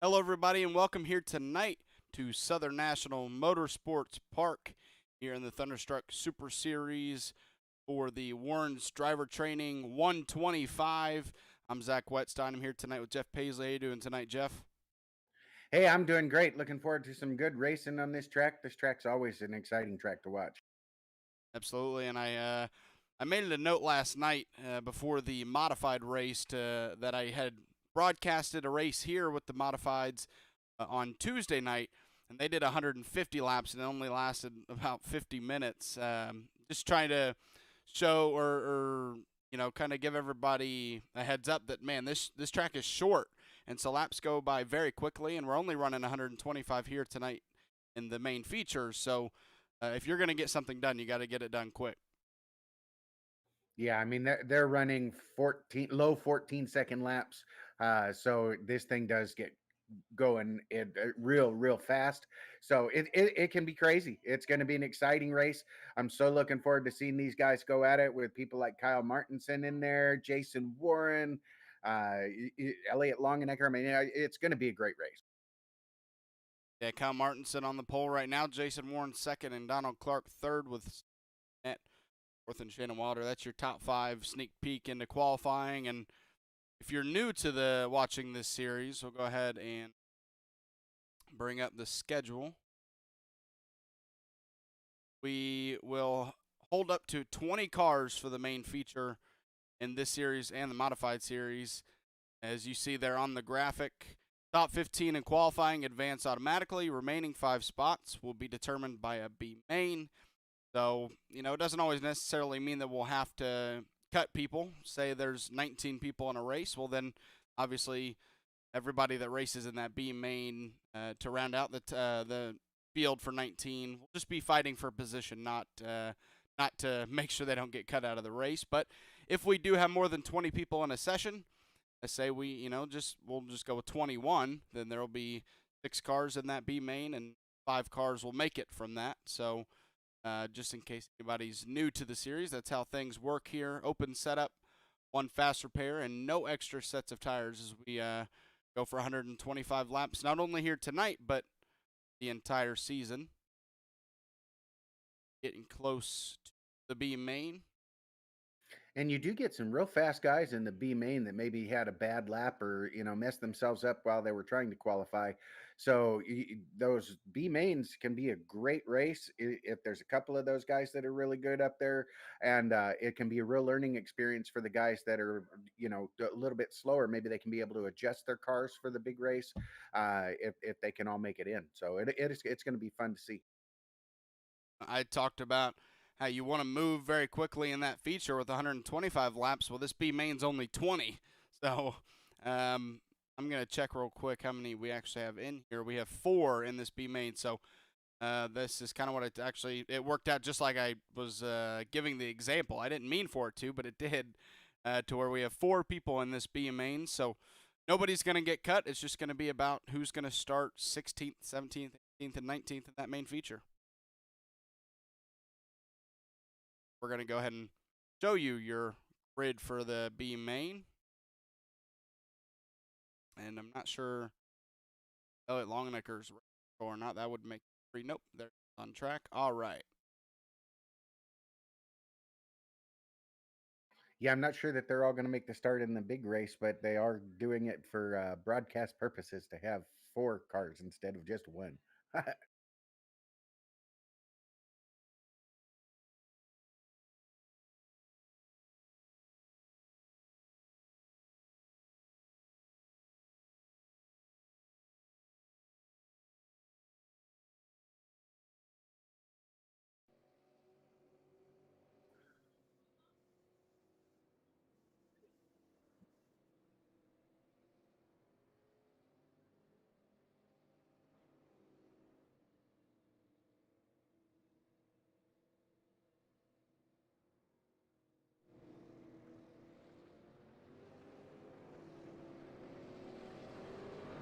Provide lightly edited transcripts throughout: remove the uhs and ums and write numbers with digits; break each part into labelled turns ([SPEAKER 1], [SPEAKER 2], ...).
[SPEAKER 1] Hello, everybody, and welcome here tonight to Southern National Motorsports Park here in the Thunderstruck Super Series for the Warren's Driver Training 125. I'm Zach Wetstein. I'm here tonight with Jeff Paisley. How you doing tonight, Jeff?
[SPEAKER 2] Hey, I'm doing great. Looking forward to some good racing on this track. This track's always an exciting track to watch.
[SPEAKER 1] Absolutely, and I made it a note last night before the modified race that I had broadcasted a race here with the modifieds on Tuesday night, and they did 150 laps, and it only lasted about 50 minutes. Just trying to show or kind of give everybody a heads up that, man, this track is short, and so laps go by very quickly, and we're only running 125 here tonight in the main features. So if you're going to get something done, you got to get it done quick.
[SPEAKER 2] Yeah, I mean they're running 14 laps, so this thing does get going real fast. So it can be crazy. It's going to be an exciting race. I'm so looking forward to seeing these guys go at it with people like Kyle Martinson in there, Jason Warren, Elliott Longenecker. I mean, it's going to be a great race.
[SPEAKER 1] Yeah, Kyle Martinson on the pole right now, Jason Warren second, and Donald Clark third with net fourth and Shannon Wilder. That's your top five sneak peek into qualifying. And if you're new to the watching this series, we'll go ahead and bring up the schedule. We will hold up to 20 cars for the main feature in this series and the modified series. As you see there on the graphic, top 15 in qualifying advance automatically. Remaining 5 spots will be determined by a B main. So, it doesn't always necessarily mean that we'll have to cut people. Say there's 19 people in a race. Well, then obviously everybody that races in that B main to round out the field for 19 will just be fighting for position, not to make sure they don't get cut out of the race. But if we do have more than 20 people in a session, I say we'll just go with 21. Then there will be 6 cars in that B main, and 5 cars will make it from that. So just in case anybody's new to the series, that's how things work here. Open setup, 1 fast repair, and no extra sets of tires as we go for 125 laps. Not only here tonight, but the entire season. Getting close to the B main.
[SPEAKER 2] And you do get some real fast guys in the B main that maybe had a bad lap or messed themselves up while they were trying to qualify. So those B mains can be a great race if there's a couple of those guys that are really good up there, and it can be a real learning experience for the guys that are a little bit slower. Maybe they can be able to adjust their cars for the big race if they can all make it in. So it's going to be fun to see.
[SPEAKER 1] I talked about how you want to move very quickly in that feature with 125 laps. Well, this B main's only 20. So I'm going to check real quick how many we actually have in here. We have 4 in this B main. So this is kind of what it worked out just like I was giving the example. I didn't mean for it to, but it did to where we have 4 people in this B main. So nobody's going to get cut. It's just going to be about who's going to start 16th, 17th, 18th, and 19th in that main feature. We're going to go ahead and show you your grid for the B main. And I'm not sure Elliott Longenecker's or not. That would make 3. Nope, they're on track. All right.
[SPEAKER 2] Yeah, I'm not sure that they're all going to make the start in the big race, but they are doing it for broadcast purposes to have 4 cars instead of just 1.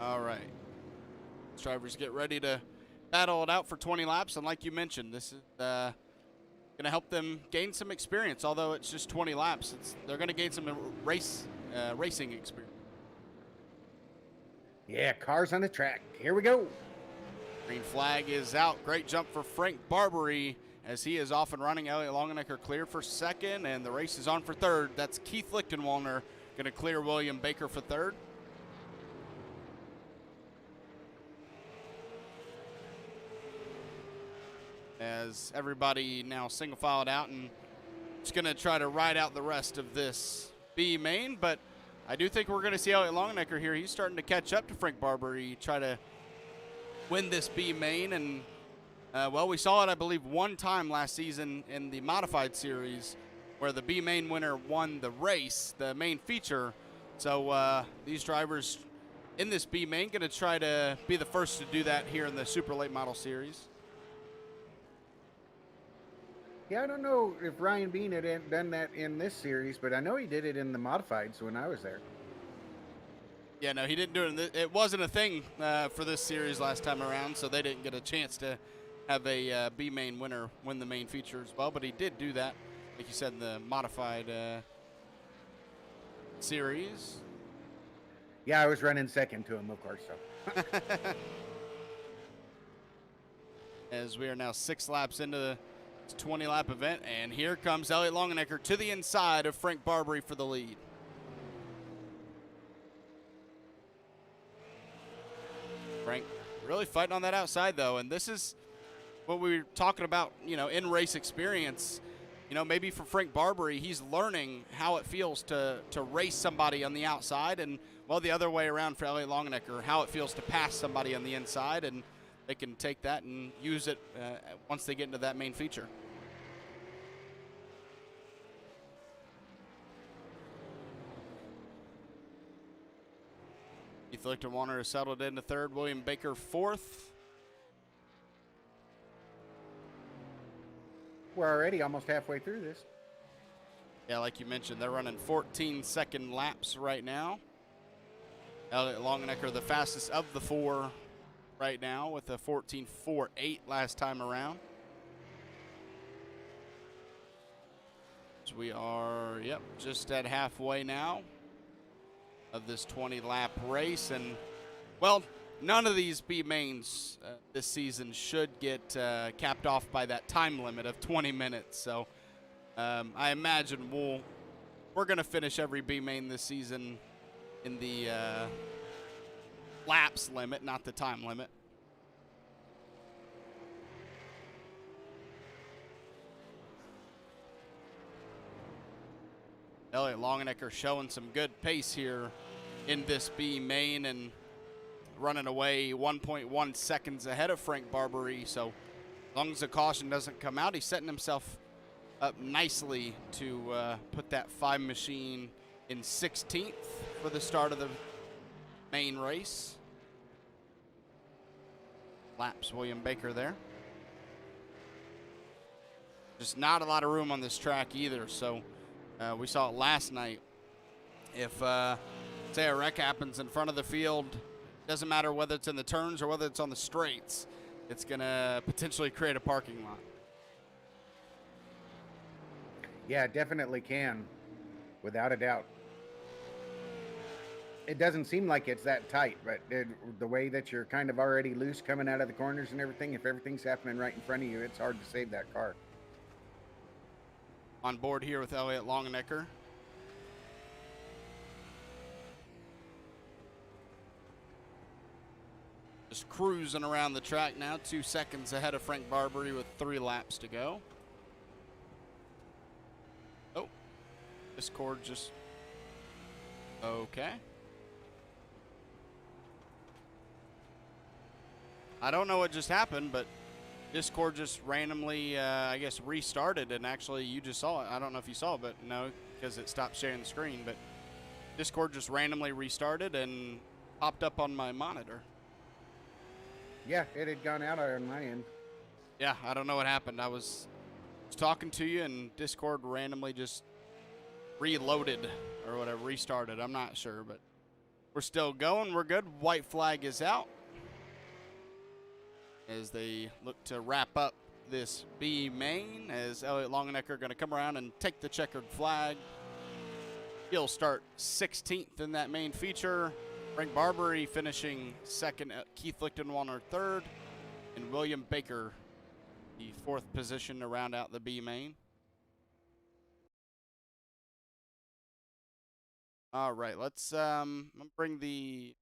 [SPEAKER 1] All right. Drivers get ready to battle it out for 20 laps. And like you mentioned, this is going to help them gain some experience. Although it's just 20 laps, they're going to gain some racing experience.
[SPEAKER 2] Yeah, cars on the track. Here we go.
[SPEAKER 1] Green flag is out. Great jump for Frank Barbary as he is off and running. Elliott Longenecker cleared for second, and the race is on for third. That's Keith Lichtenwalner going to clear William Baker for third. As everybody now single filed out and just going to try to ride out the rest of this B main, but I do think we're going to see Elliott Longenecker here. He's starting to catch up to Frank Barbary, try to win this B main, and well, we saw it, I believe, one time last season in the modified series where the B main winner won the race, the main feature. So these drivers in this B main going to try to be the first to do that here in the Super Late Model Series.
[SPEAKER 2] Yeah, I don't know if Ryan Bean had done that in this series, but I know he did it in the modifieds when I was there.
[SPEAKER 1] Yeah, no, he didn't do it. It wasn't a thing for this series last time around, so they didn't get a chance to have a B main winner win the main feature as well. But he did do that, like you said, in the modified series.
[SPEAKER 2] Yeah, I was running second to him, of course. So.
[SPEAKER 1] As we are now 6 laps into the 20-lap event, and here comes Elliott Longenecker to the inside of Frank Barbary for the lead. Frank really fighting on that outside, though, and this is what we were talking about, you know, in race experience. You know, maybe for Frank Barbary, he's learning how it feels to race somebody on the outside, and, well, the other way around for Elliott Longenecker, how it feels to pass somebody on the inside, and they can take that and use it once they get into that main feature. Keith Lichtenwalner has settled into third. William Baker fourth.
[SPEAKER 2] We're already almost halfway through this.
[SPEAKER 1] Yeah, like you mentioned, they're running 14-second laps right now. Elliott Longenecker, the fastest of the 4 right now with a 14.48 last time around. So we are, yep, just at halfway now of this 20-lap race. And, well, none of these B mains this season should get capped off by that time limit of 20 minutes. So I imagine we're going to finish every B main this season in the laps limit, not the time limit. Elliott Longenecker showing some good pace here in this B main and running away 1.1 seconds ahead of Frank Barbary. So as long as the caution doesn't come out, he's setting himself up nicely to put that 5 machine in 16th for the start of the main race. Laps William Baker there. Just not a lot of room on this track either, so we saw it last night. If, say, a wreck happens in front of the field, doesn't matter whether it's in the turns or whether it's on the straights, it's going to potentially create a parking lot.
[SPEAKER 2] Yeah, it definitely can, without a doubt. It doesn't seem like it's that tight, but the way that you're kind of already loose coming out of the corners and everything, if everything's happening right in front of you, it's hard to save that car.
[SPEAKER 1] On board here with Elliott Longenecker. Just cruising around the track now, 2 seconds ahead of Frank Barbary with 3 laps to go. Oh, Discord just, okay. I don't know what just happened, but Discord just randomly, I guess, restarted, and actually you just saw it. I don't know if you saw it, but no, because it stopped sharing the screen, but Discord just randomly restarted and popped up on my monitor.
[SPEAKER 2] Yeah, it had gone out on my end.
[SPEAKER 1] Yeah, I don't know what happened. I was talking to you, and Discord randomly just reloaded or whatever, restarted. I'm not sure, but we're still going. We're good. White flag is out as they look to wrap up this B main, as Elliott Longenecker going to come around and take the checkered flag. He'll start 16th in that main feature, Frank Barbary finishing second, Keith Lichtenwalner third, and William Baker the fourth position to round out the B main. All right, let's bring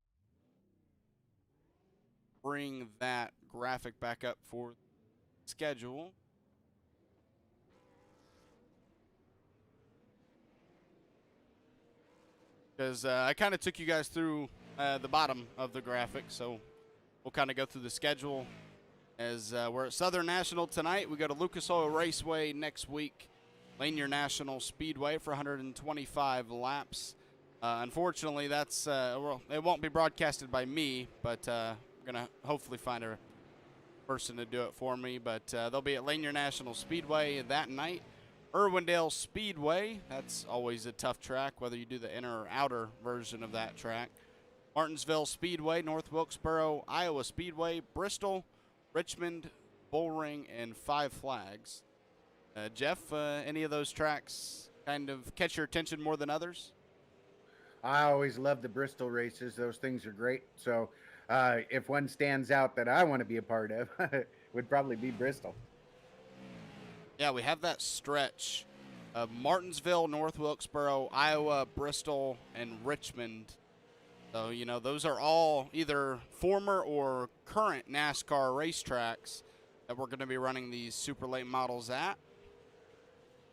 [SPEAKER 1] that graphic back up for schedule. Because I kind of took you guys through the bottom of the graphic, so we'll kind of go through the schedule. As we're at Southern National tonight, we go to Lucas Oil Raceway next week, Lanier National Speedway for 125 laps. Unfortunately, that's well, it won't be broadcasted by me, but I'm gonna hopefully find a person to do it for me. But they'll be at Lanier National Speedway that night. Irwindale Speedway, that's always a tough track, whether you do the inner or outer version of that track. Martinsville Speedway, North Wilkesboro, Iowa Speedway, Bristol, Richmond, Bullring, and Five Flags. Jeff, any of those tracks kind of catch your attention more than others?
[SPEAKER 2] I always love the Bristol races. Those things are great. So if one stands out that I want to be a part of, would probably be Bristol.
[SPEAKER 1] Yeah, we have that stretch of Martinsville, North Wilkesboro, Iowa, Bristol, and Richmond. So, you know, those are all either former or current NASCAR racetracks that we're going to be running these super late models at.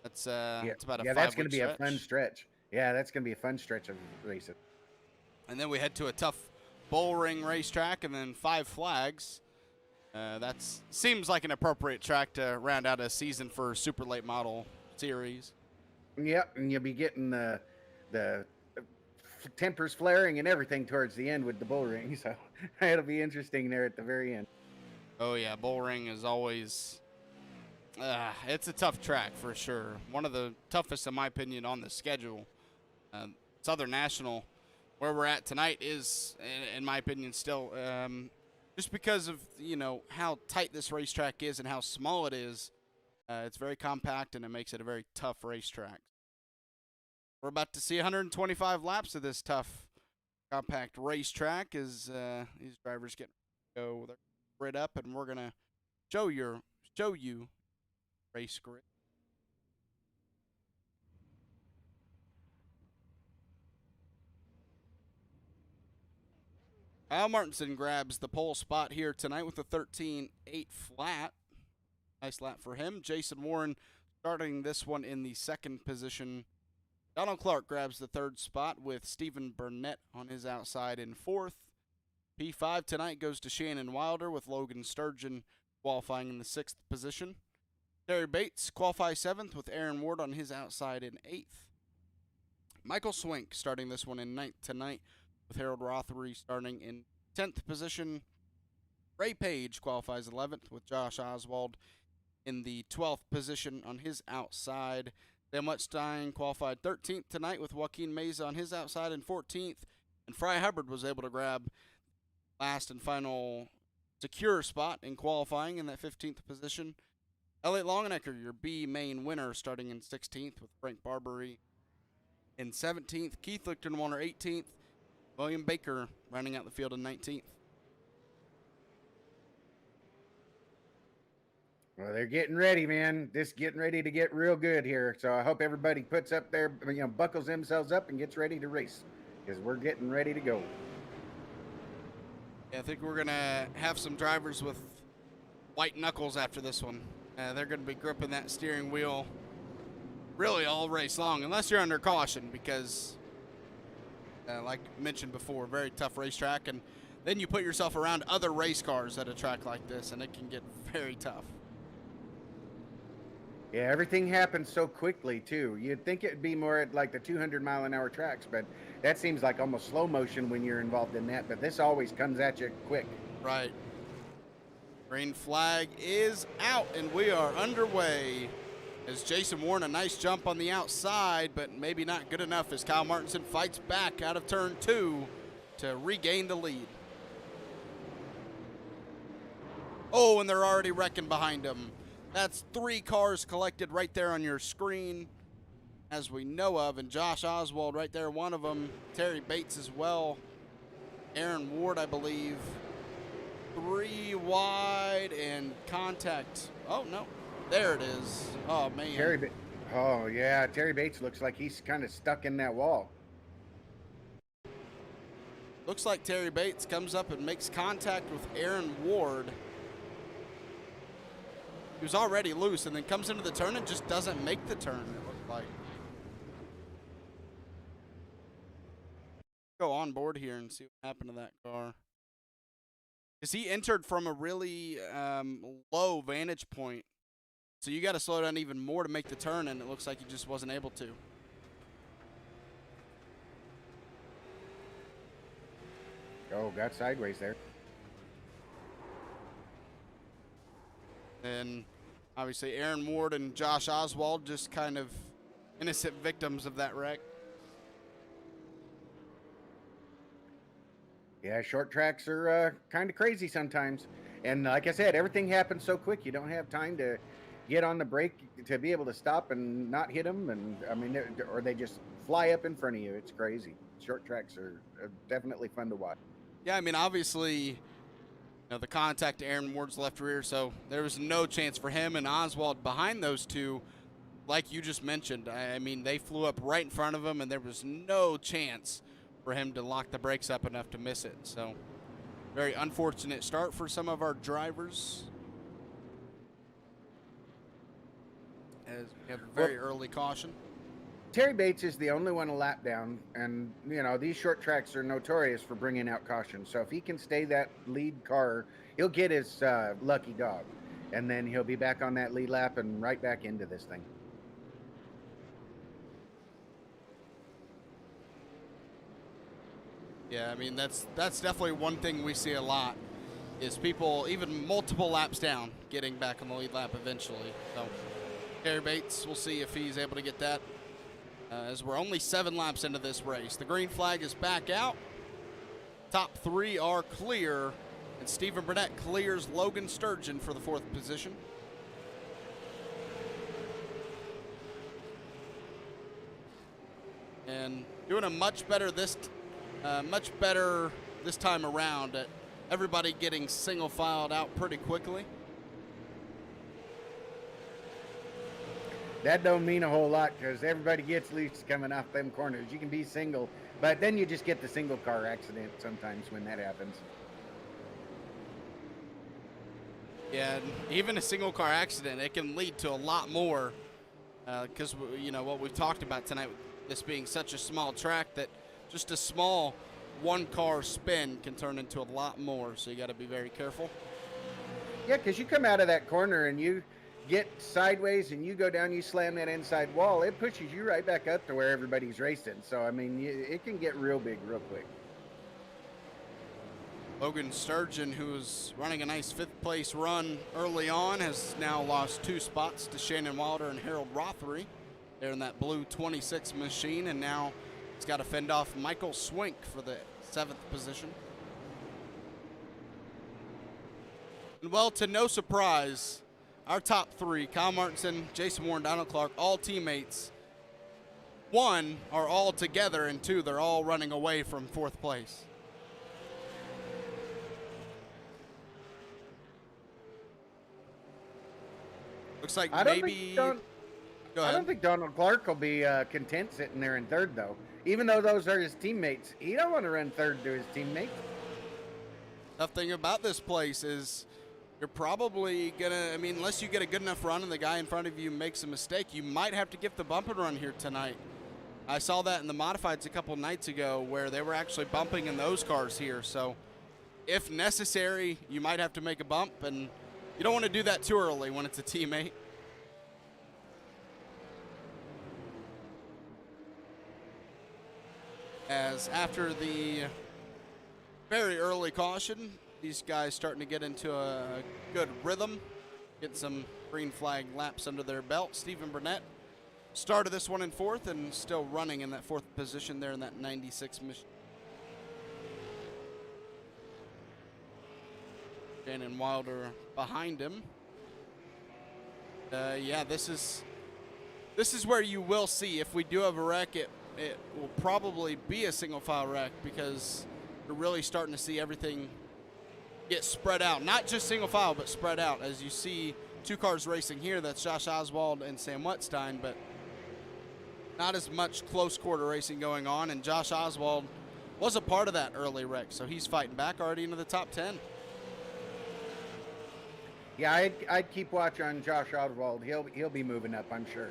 [SPEAKER 1] That's it's about a 5-week stretch.
[SPEAKER 2] That's going to be a fun stretch. Yeah, that's going to be a fun stretch of racing.
[SPEAKER 1] And then we head to a tough Bullring racetrack and then Five Flags. That seems like an appropriate track to round out a season for super late model series.
[SPEAKER 2] Yep, and you'll be getting the tempers flaring and everything towards the end with the Bullring, so it'll be interesting there at the very end.
[SPEAKER 1] Oh yeah, Bullring is always it's a tough track for sure. One of the toughest, in my opinion, on the schedule. Southern National, where we're at tonight, is, in my opinion, still just because of, you know, how tight this racetrack is and how small it is. It's very compact, and it makes it a very tough racetrack. We're about to see 125 laps of this tough, compact racetrack as these drivers get go their grid up, and we're gonna show you race grid. Al Martinson grabs the pole spot here tonight with a 13.8 flat. Nice lap for him. Jason Warren starting this one in the second position. Donald Clark grabs the third spot with Stephen Burnett on his outside in fourth. P5 tonight goes to Shannon Wilder with Logan Sturgeon qualifying in the sixth position. Terry Bates qualifies seventh with Aaron Ward on his outside in eighth. Michael Swink starting this one in ninth tonight with Harold Rothery starting in 10th position. Ray Page qualifies 11th with Josh Oswald in the 12th position on his outside. Dan Mutstein qualified 13th tonight with Joaquin Meza on his outside in 14th. And Fry Hubbard was able to grab last and final secure spot in qualifying in that 15th position. Elliott Longenecker, your B main winner, starting in 16th with Frank Barbary in 17th. Keith Lichtenwalner 18th. William Baker rounding out the field in 19th.
[SPEAKER 2] Well, they're getting ready, man. Just getting ready to get real good here. So I hope everybody puts up their, buckles themselves up and gets ready to race, because we're getting ready to go.
[SPEAKER 1] Yeah, I think we're going to have some drivers with white knuckles after this one. They're going to be gripping that steering wheel really all race long, unless you're under caution, because like mentioned before, very tough racetrack, and then you put yourself around other race cars at a track like this, and it can get very tough.
[SPEAKER 2] Yeah, everything happens so quickly, too. You'd think it'd be more at like the 200-mile-an-hour tracks, but that seems like almost slow motion when you're involved in that, but this always comes at you quick.
[SPEAKER 1] Right. Green flag is out, and we are underway. As Jason Warren, a nice jump on the outside, but maybe not good enough as Kyle Martinson fights back out of turn 2 to regain the lead. Oh, and they're already wrecking behind him. That's 3 cars collected right there on your screen, as we know of, and Josh Oswald right there, one of them. Terry Bates as well. Aaron Ward, I believe, 3 wide and contact. Oh, no. There it is. Oh, man.
[SPEAKER 2] Oh, yeah. Terry Bates looks like he's kind of stuck in that wall.
[SPEAKER 1] Looks like Terry Bates comes up and makes contact with Aaron Ward. He was already loose and then comes into the turn and just doesn't make the turn, it looked like. Go on board here and see what happened to that car. Because he entered from a really low vantage point. So you got to slow down even more to make the turn, and it looks like he just wasn't able to.
[SPEAKER 2] Oh, got sideways there.
[SPEAKER 1] And obviously Aaron Ward and Josh Oswald just kind of innocent victims of that wreck.
[SPEAKER 2] Yeah, short tracks are kind of crazy sometimes. And like I said, everything happens so quick. You don't have time to get on the brake to be able to stop and not hit them. And I mean, or they just fly up in front of you. It's crazy. Short tracks are definitely fun to watch.
[SPEAKER 1] Yeah, I mean, obviously, you know, the contact to Aaron Ward's left rear, so there was no chance for him and Oswald behind those two. Like you just mentioned, I mean, they flew up right in front of him, and there was no chance for him to lock the brakes up enough to miss it. So, very unfortunate start for some of our drivers, as we have a very early caution.
[SPEAKER 2] Terry Bates is the only one a lap down, and you know these short tracks are notorious for bringing out caution. So if he can stay that lead car, he'll get his lucky dog, and then he'll be back on that lead lap and right back into this thing.
[SPEAKER 1] Yeah, I mean that's definitely one thing we see a lot, is people even multiple laps down getting back on the lead lap eventually. So Terry Bates, we'll see if he's able to get that. As we're only 7 laps into this race. The green flag is back out. Top 3 are clear, and Stephen Burnett clears Logan Sturgeon for the 4th position. And doing a much better this time around at everybody getting single filed out pretty quickly.
[SPEAKER 2] That don't mean a whole lot because everybody gets loose coming off them corners. You can be single, but then you just get the single car accident sometimes when that happens.
[SPEAKER 1] Yeah, even a single car accident, it can lead to a lot more because, you know, what we've talked about tonight, this being such a small track, that just a small one-car spin can turn into a lot more, so you got to be very careful.
[SPEAKER 2] Yeah, because you come out of that corner and you get sideways and you go down, you slam that inside wall, it pushes you right back up to where everybody's racing. So, I mean, it can get real big real quick.
[SPEAKER 1] Logan Sturgeon, who was running a nice 5th place run early on, has now lost 2 spots to Shannon Wilder and Harold Rothery. They're in that blue 26 machine, and now he's got to fend off Michael Swink for the 7th position. And well, to no surprise, our top 3, Kyle Martinson, Jason Warren, Donald Clark, all teammates. 1, are all together, and 2, they're all running away from 4th place. Looks like maybe.
[SPEAKER 2] I don't think Donald Clark will be content sitting there in 3rd, though. Even though those are his teammates, he don't want to run 3rd to his teammates.
[SPEAKER 1] Tough thing about this place is you're probably gonna, I mean, unless you get a good enough run and the guy in front of you makes a mistake, you might have to give the bump and run here tonight. I saw that in the modifieds a couple nights ago where they were actually bumping in those cars here. So if necessary, you might have to make a bump, and you don't want to do that too early when it's a teammate. As after the very early caution, these guys starting to get into a good rhythm, get some green flag laps under their belt. Stephen Burnett started this one in 4th and still running in that 4th position there in that 96 machine. Shannon Wilder behind him. Yeah, this is where you will see, if we do have a wreck, it will probably be a single file wreck, because you're really starting to see everything get spread out. Not just single file, but spread out. As you see 2 cars racing here, that's Josh Oswald and Sam Wetstein, but not as much close quarter racing going on. And Josh Oswald was a part of that early wreck, so he's fighting back already into the top 10.
[SPEAKER 2] Yeah, I'd keep watch on Josh Oswald. He'll be moving up, I'm sure.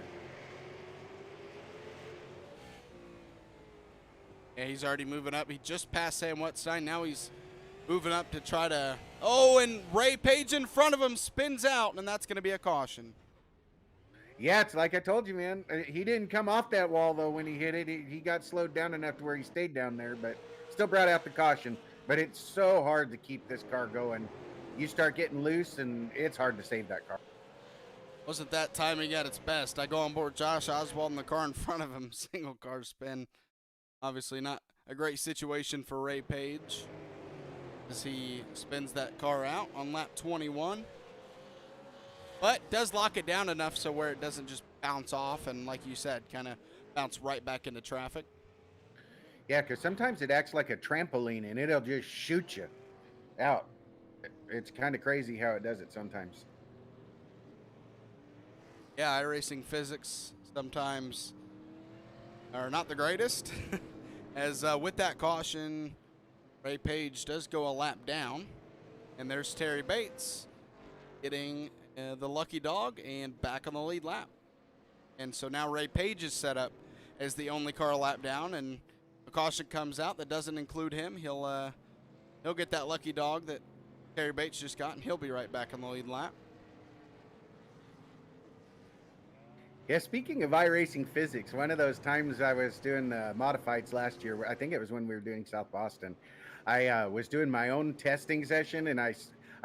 [SPEAKER 1] Yeah, he's already moving up. He just passed Sam Wetstein. Now he's moving up to try to... Oh, and Ray Page in front of him spins out, and that's going to be a caution.
[SPEAKER 2] Yeah, it's like I told you, man. He didn't come off that wall, though, when he hit it. He got slowed down enough to where he stayed down there, but still brought out the caution. But it's so hard to keep this car going. You start getting loose, and it's hard to save that car.
[SPEAKER 1] Wasn't that timing at its best? I go on board Josh Oswald in the car in front of him. Single car spin. Obviously not a great situation for Ray Page as he spins that car out on lap 21. But does lock it down enough so where it doesn't just bounce off and, like you said, kind of bounce right back into traffic.
[SPEAKER 2] Yeah, because sometimes it acts like a trampoline, and it'll just shoot you out. It's kind of crazy how it does it sometimes.
[SPEAKER 1] Yeah, iRacing physics sometimes are not the greatest. As with that caution, Ray Page does go a lap down. And there's Terry Bates getting the lucky dog and back on the lead lap. And so now Ray Page is set up as the only car a lap down, and a caution comes out that doesn't include him. He'll get that lucky dog that Terry Bates just got, and he'll be right back on the lead lap.
[SPEAKER 2] Yeah, speaking of iRacing physics, one of those times I was doing the modifieds last year, I think it was when we were doing South Boston, I was doing my own testing session, and I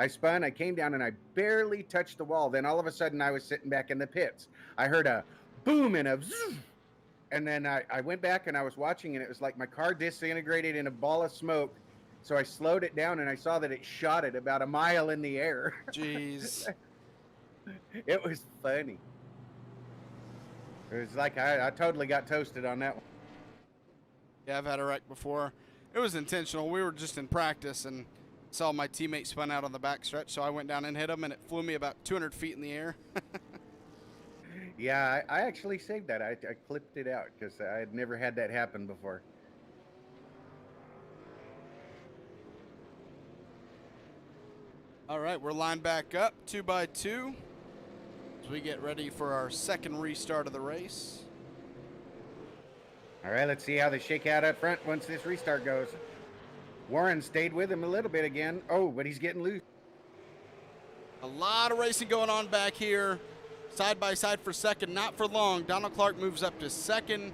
[SPEAKER 2] spun, I came down, and I barely touched the wall. Then all of a sudden, I was sitting back in the pits. I heard a boom and a zzz, and then I went back, and I was watching, and it was like my car disintegrated in a ball of smoke. So I slowed it down, and I saw that it shot it about a mile in the air.
[SPEAKER 1] Jeez.
[SPEAKER 2] It was funny. It was like I totally got toasted on that one.
[SPEAKER 1] Yeah, I've had a wreck before. It was intentional. We were just in practice and saw my teammate spun out on the backstretch, so I went down and hit him, and it flew me about 200 feet in the air.
[SPEAKER 2] Yeah, I actually saved that. I clipped it out because I had never had that happen before.
[SPEAKER 1] All right, we're lined back up 2 by 2 as we get ready for our second restart of the race.
[SPEAKER 2] All right, let's see how they shake out up front once this restart goes. Warren stayed with him a little bit again. Oh, but he's getting loose.
[SPEAKER 1] A lot of racing going on back here. Side by side for second, not for long. Donald Clark moves up to second.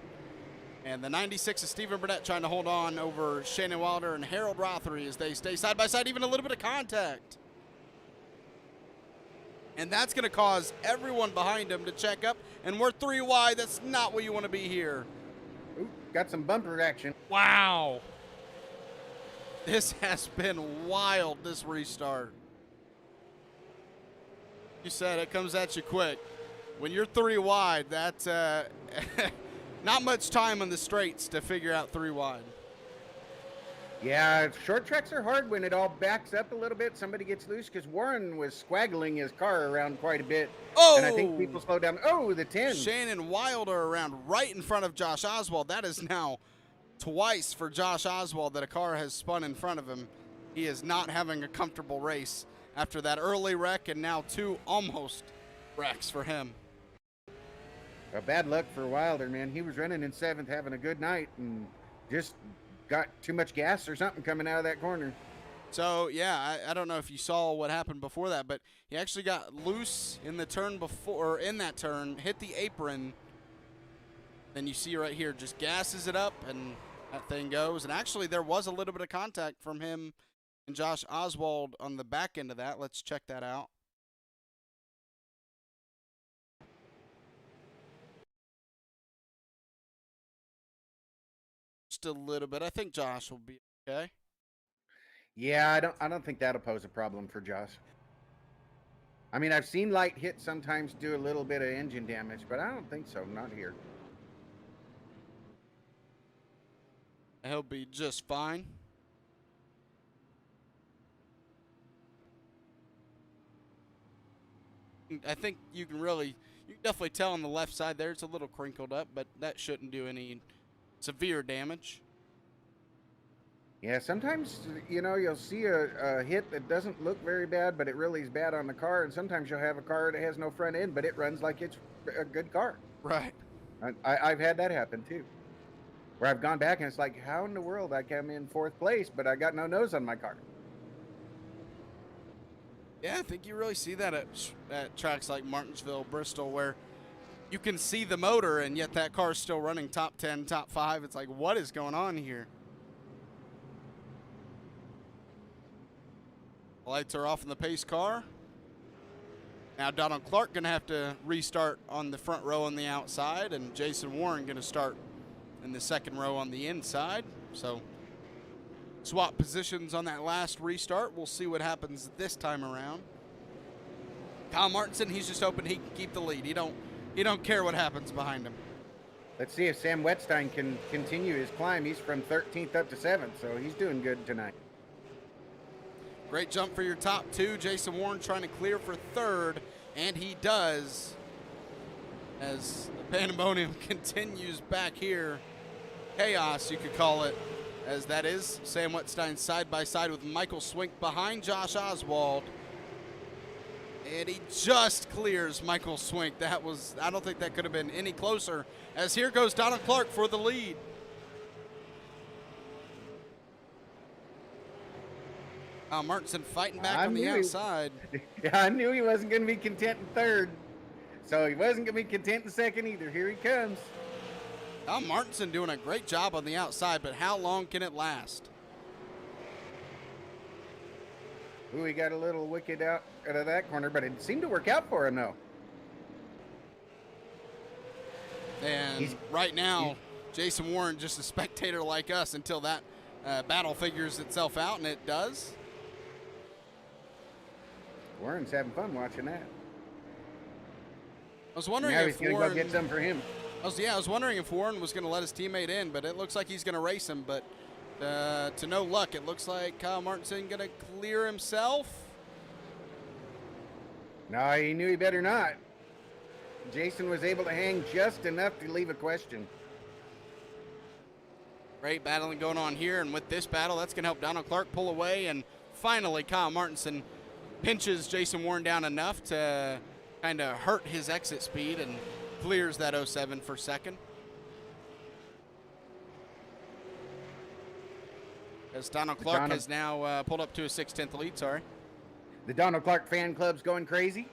[SPEAKER 1] And the 96 of Stephen Burnett trying to hold on over Shannon Wilder and Harold Rothery as they stay side by side, even a little bit of contact. And that's going to cause everyone behind him to check up. And we're 3 wide. That's not where you want to be here.
[SPEAKER 2] Ooh, got some bumper action.
[SPEAKER 1] Wow. This has been wild, this restart. You said it comes at you quick. When you're 3 wide, that's not much time on the straights to figure out 3 wide.
[SPEAKER 2] Yeah, short tracks are hard when it all backs up a little bit. Somebody gets loose because Warren was swaggling his car around quite a bit.
[SPEAKER 1] Oh!
[SPEAKER 2] And I think people slow down. Oh, the 10.
[SPEAKER 1] Shannon Wilder around right in front of Josh Oswald. That is now twice for Josh Oswald that a car has spun in front of him. He is not having a comfortable race after that early wreck, and now 2 almost wrecks for him.
[SPEAKER 2] Well, bad luck for Wilder, man. He was running in 7th, having a good night, and just got too much gas or something coming out of that corner.
[SPEAKER 1] So, yeah, I don't know if you saw what happened before that, but he actually got loose in the turn before, or in that turn, hit the apron. Then you see right here, just gasses it up, and that thing goes. And actually, there was a little bit of contact from him and Josh Oswald on the back end of that. Let's check that out. Just a little bit. I think Josh will be okay.
[SPEAKER 2] Yeah, I don't think that'll pose a problem for Josh. I mean, I've seen light hit sometimes do a little bit of engine damage, but I don't think so. Not here.
[SPEAKER 1] He'll be just fine. I think you can definitely tell on the left side there it's a little crinkled up, but that shouldn't do any severe damage.
[SPEAKER 2] Yeah, sometimes you'll see a hit that doesn't look very bad, but it really is bad on the car, and sometimes you'll have a car that has no front end, but it runs like it's a good car.
[SPEAKER 1] Right.
[SPEAKER 2] I've had that happen too, where I've gone back and it's like, how in the world I came in 4th place, but I got no nose on my car.
[SPEAKER 1] Yeah, I think you really see that at tracks like Martinsville, Bristol, where you can see the motor, and yet that car's still running top 10, top 5. It's like, what is going on here? The lights are off in the pace car. Now Donald Clark going to have to restart on the front row on the outside, and Jason Warren going to start in the second row on the inside. So swap positions on that last restart. We'll see what happens this time around. Kyle Martinson, he's just hoping he can keep the lead. He don't care what happens behind him.
[SPEAKER 2] Let's see if Sam Wetstein can continue his climb. He's from 13th up to 7th, so he's doing good tonight.
[SPEAKER 1] Great jump for your top 2. Jason Warren trying to clear for 3rd, and he does. As the pandemonium continues back here. Chaos, you could call it, as that is Sam Wetstein side by side with Michael Swink behind Josh Oswald. And he just clears Michael Swink. I don't think that could have been any closer, as here goes Donald Clark for the lead. Martinson fighting back on the outside.
[SPEAKER 2] I knew he wasn't going to be content in 3rd, so he wasn't going to be content in 2nd either. Here he comes.
[SPEAKER 1] Martinson doing a great job on the outside, but how long can it last?
[SPEAKER 2] Ooh, he got a little wicked out of that corner, but it seemed to work out for him, though.
[SPEAKER 1] And right now, Jason Warren just a spectator like us until that battle figures itself out, and it does.
[SPEAKER 2] Warren's having fun watching that.
[SPEAKER 1] I was wondering
[SPEAKER 2] now
[SPEAKER 1] if
[SPEAKER 2] he's
[SPEAKER 1] Warren...
[SPEAKER 2] go get some for him.
[SPEAKER 1] I was wondering if Warren was going to let his teammate in, but it looks like he's going to race him. But to no luck, it looks like Kyle Martinson going to clear himself.
[SPEAKER 2] No, he knew he better not. Jason was able to hang just enough to leave a question.
[SPEAKER 1] Great battling going on here, and with this battle, that's going to help Donald Clark pull away, and finally Kyle Martinson pinches Jason Warren down enough to kind of hurt his exit speed and clears that 07 for 2nd. As Donald Clark has now pulled up to a 6/10 lead, sorry.
[SPEAKER 2] The Donald Clark fan club's going crazy?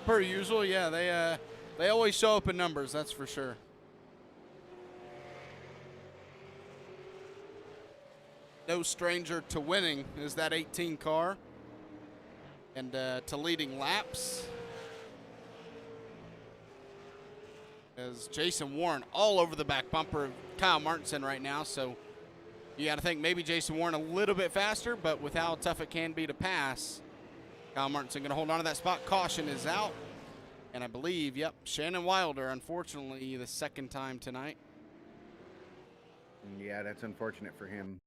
[SPEAKER 1] Per usual, yeah, they always show up in numbers, that's for sure. No stranger to winning is that 18 car, and to leading laps. As Jason Warren all over the back bumper of Kyle Martinson right now, so you got to think maybe Jason Warren a little bit faster, but with how tough it can be to pass, Kyle Martinson going to hold on to that spot. Caution is out, and I believe, yep, Shannon Wilder, unfortunately, the 2nd time tonight.
[SPEAKER 2] Yeah, that's unfortunate for him.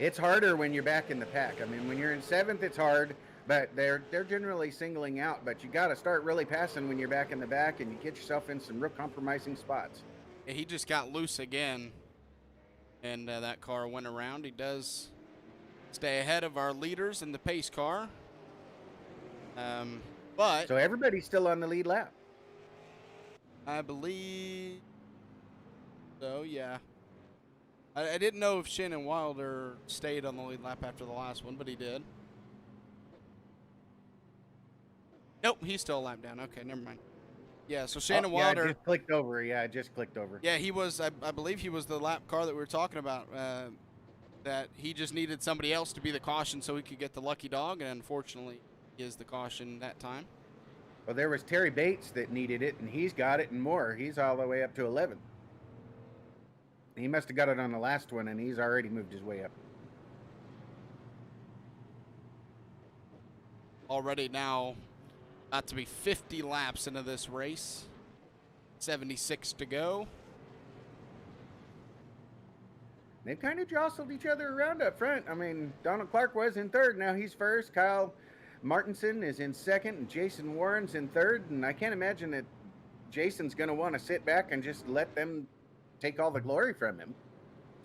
[SPEAKER 2] It's harder when you're back in the pack. I mean, when you're in 7th, it's hard, but they're generally singling out. But you got to start really passing when you're back in the back, and you get yourself in some real compromising spots.
[SPEAKER 1] Yeah, he just got loose again, and that car went around. He does stay ahead of our leaders in the pace car. But
[SPEAKER 2] so everybody's still on the lead lap.
[SPEAKER 1] I believe so, yeah. I didn't know if Shannon Wilder stayed on the lead lap after the last one, but he did. Nope, he's still a lap down. Okay, never mind. Yeah, so Shannon Wilder.
[SPEAKER 2] Yeah, just clicked over. Yeah, it just clicked over.
[SPEAKER 1] Yeah, he was, I believe he was the lap car that we were talking about, that he just needed somebody else to be the caution so he could get the lucky dog, and unfortunately he is the caution that time.
[SPEAKER 2] Well, there was Terry Bates that needed it, and he's got it and more. He's all the way up to 11. He must have got it on the last one, and he's already moved his way up.
[SPEAKER 1] Already now about to be 50 laps into this race. 76 to go.
[SPEAKER 2] They've kind of jostled each other around up front. I mean, Donald Clark was in 3rd. Now he's 1st. Kyle Martinson is in second, and Jason Warren's in third. And I can't imagine that Jason's going to want to sit back and just let them take all the glory from him.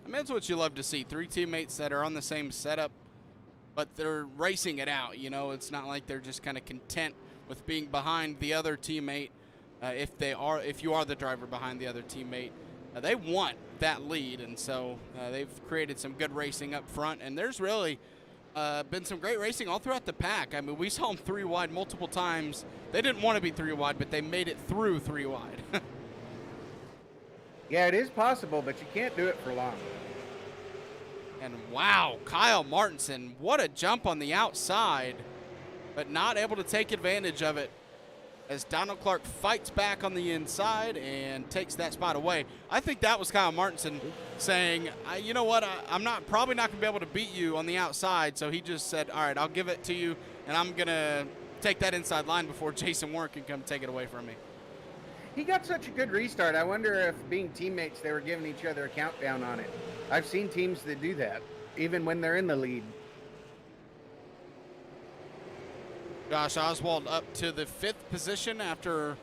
[SPEAKER 1] I mean, that's what you love to see. 3 teammates that are on the same setup, but they're racing it out. You know, it's not like they're just kind of content with being behind the other teammate. If you are the driver behind the other teammate, they want that lead, and so they've created some good racing up front. And there's really been some great racing all throughout the pack. I mean, we saw them 3 wide multiple times. They didn't want to be 3 wide, but they made it through 3 wide.
[SPEAKER 2] Yeah, it is possible, but you can't do it for long.
[SPEAKER 1] And wow, Kyle Martinson, what a jump on the outside, but not able to take advantage of it as Donald Clark fights back on the inside and takes that spot away. I think that was Kyle Martinson saying, you know what, I'm probably not going to be able to beat you on the outside, so he just said, all right, I'll give it to you, and I'm going to take that inside line before Jason Warren can come take it away from me.
[SPEAKER 2] He got such a good restart. I wonder if being teammates, they were giving each other a countdown on it. I've seen teams that do that, even when they're in the lead.
[SPEAKER 1] Josh Oswald up to the 5th position after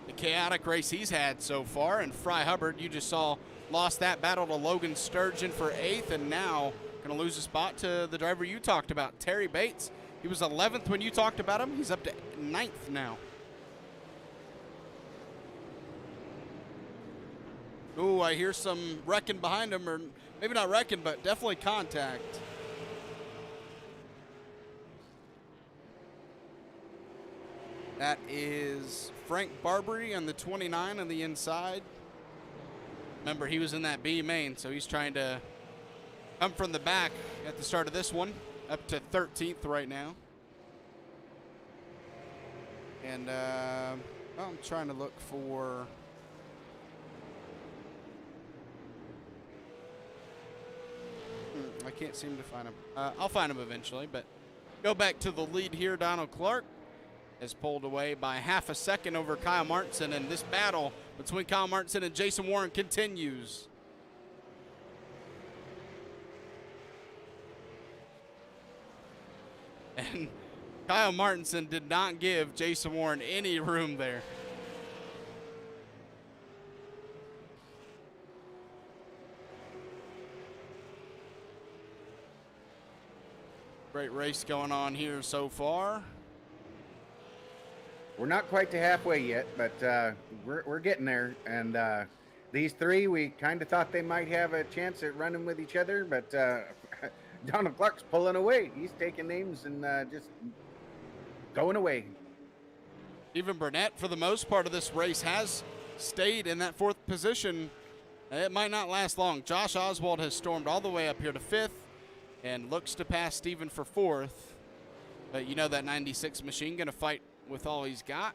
[SPEAKER 1] the chaotic race he's had so far. And Fry Hubbard, you just saw, lost that battle to Logan Sturgeon for 8th, and now going to lose a spot to the driver you talked about, Terry Bates. He was 11th when you talked about him. He's up to 9th now. Ooh, I hear some wrecking behind him, or maybe not wrecking, but definitely contact. That is Frank Barbary on the 29 on the inside. Remember, he was in that B main, so he's trying to come from the back at the start of this one, up to 13th right now. And I'm trying to look for... I can't seem to find him. I'll find him eventually, but go back to the lead here. Donald Clark is pulled away by half a second over Kyle Martinson, and this battle between Kyle Martinson and Jason Warren continues. And Kyle Martinson did not give Jason Warren any room there. Great race going on here so far.
[SPEAKER 2] We're not quite to halfway yet, but we're getting there. And these 3, we kind of thought they might have a chance at running with each other, but Donald Clark's pulling away. He's taking names and just going away.
[SPEAKER 1] Even Burnett, for the most part of this race, has stayed in that 4th position. It might not last long. Josh Oswald has stormed all the way up here to 5th and looks to pass Steven for 4th. But you know that 96 machine going to fight with all he's got.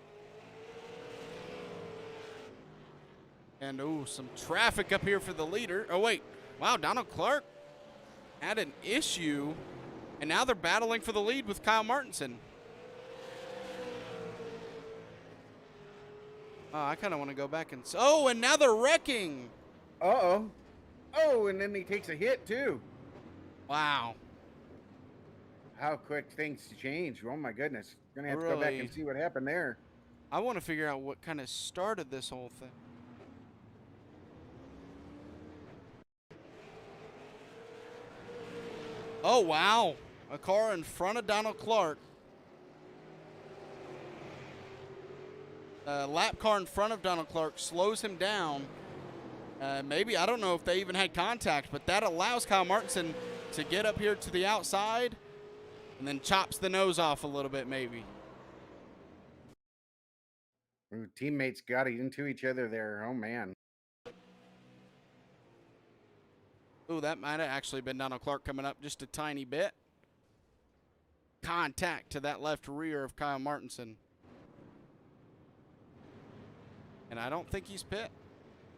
[SPEAKER 1] And, ooh, some traffic up here for the leader. Oh, wait. Wow, Donald Clark had an issue, and now they're battling for the lead with Kyle Martinson. Oh, I kind of want to go back and... Oh, and now they're wrecking.
[SPEAKER 2] Uh-oh. Oh, and then he takes a hit, too.
[SPEAKER 1] Wow.
[SPEAKER 2] How quick things change. Oh, my goodness. Going to have to go back and see what happened there.
[SPEAKER 1] I want to figure out what kind of started this whole thing. Oh, wow. A car in front of Donald Clark. A lap car in front of Donald Clark slows him down. Maybe, I don't know if they even had contact, but that allows Kyle Martinson to get up here to the outside and then chops the nose off a little bit maybe.
[SPEAKER 2] Ooh, teammates got into each other there. Oh, man.
[SPEAKER 1] Ooh, that might have actually been Donald Clark coming up just a tiny bit. Contact to that left rear of Kyle Martinson. And I don't think he's pit.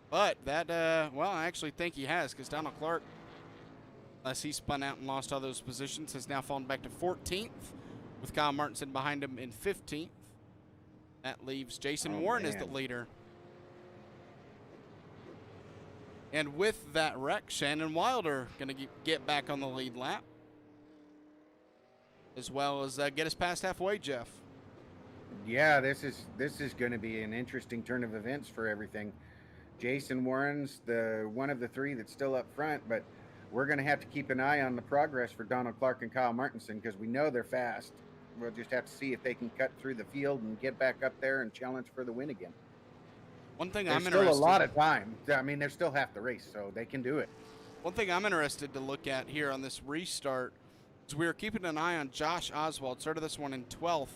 [SPEAKER 1] But that, well, I actually think he has, because Donald Clark, unless he spun out and lost all those positions, has now fallen back to 14th with Kyle Martinson behind him in 15th. That leaves Jason Warren as the leader. And with that wreck, Shannon Wilder going to get back on the lead lap. as well as get us past halfway, Jeff.
[SPEAKER 2] Yeah, this is going to be an interesting turn of events for everything. Jason Warren's the one of the three that's still up front, but we're going to have to keep an eye on the progress for Donald Clark and Kyle Martinson because we know they're fast. We'll just have to see if they can cut through the field and get back up there and challenge for the win again.
[SPEAKER 1] One thing
[SPEAKER 2] There's
[SPEAKER 1] I'm
[SPEAKER 2] still
[SPEAKER 1] interested.
[SPEAKER 2] a lot of time. I mean, there's still half the race, so they can do it.
[SPEAKER 1] One thing I'm interested to look at here on this restart is we were keeping an eye on Josh Oswald. Started this one in 12th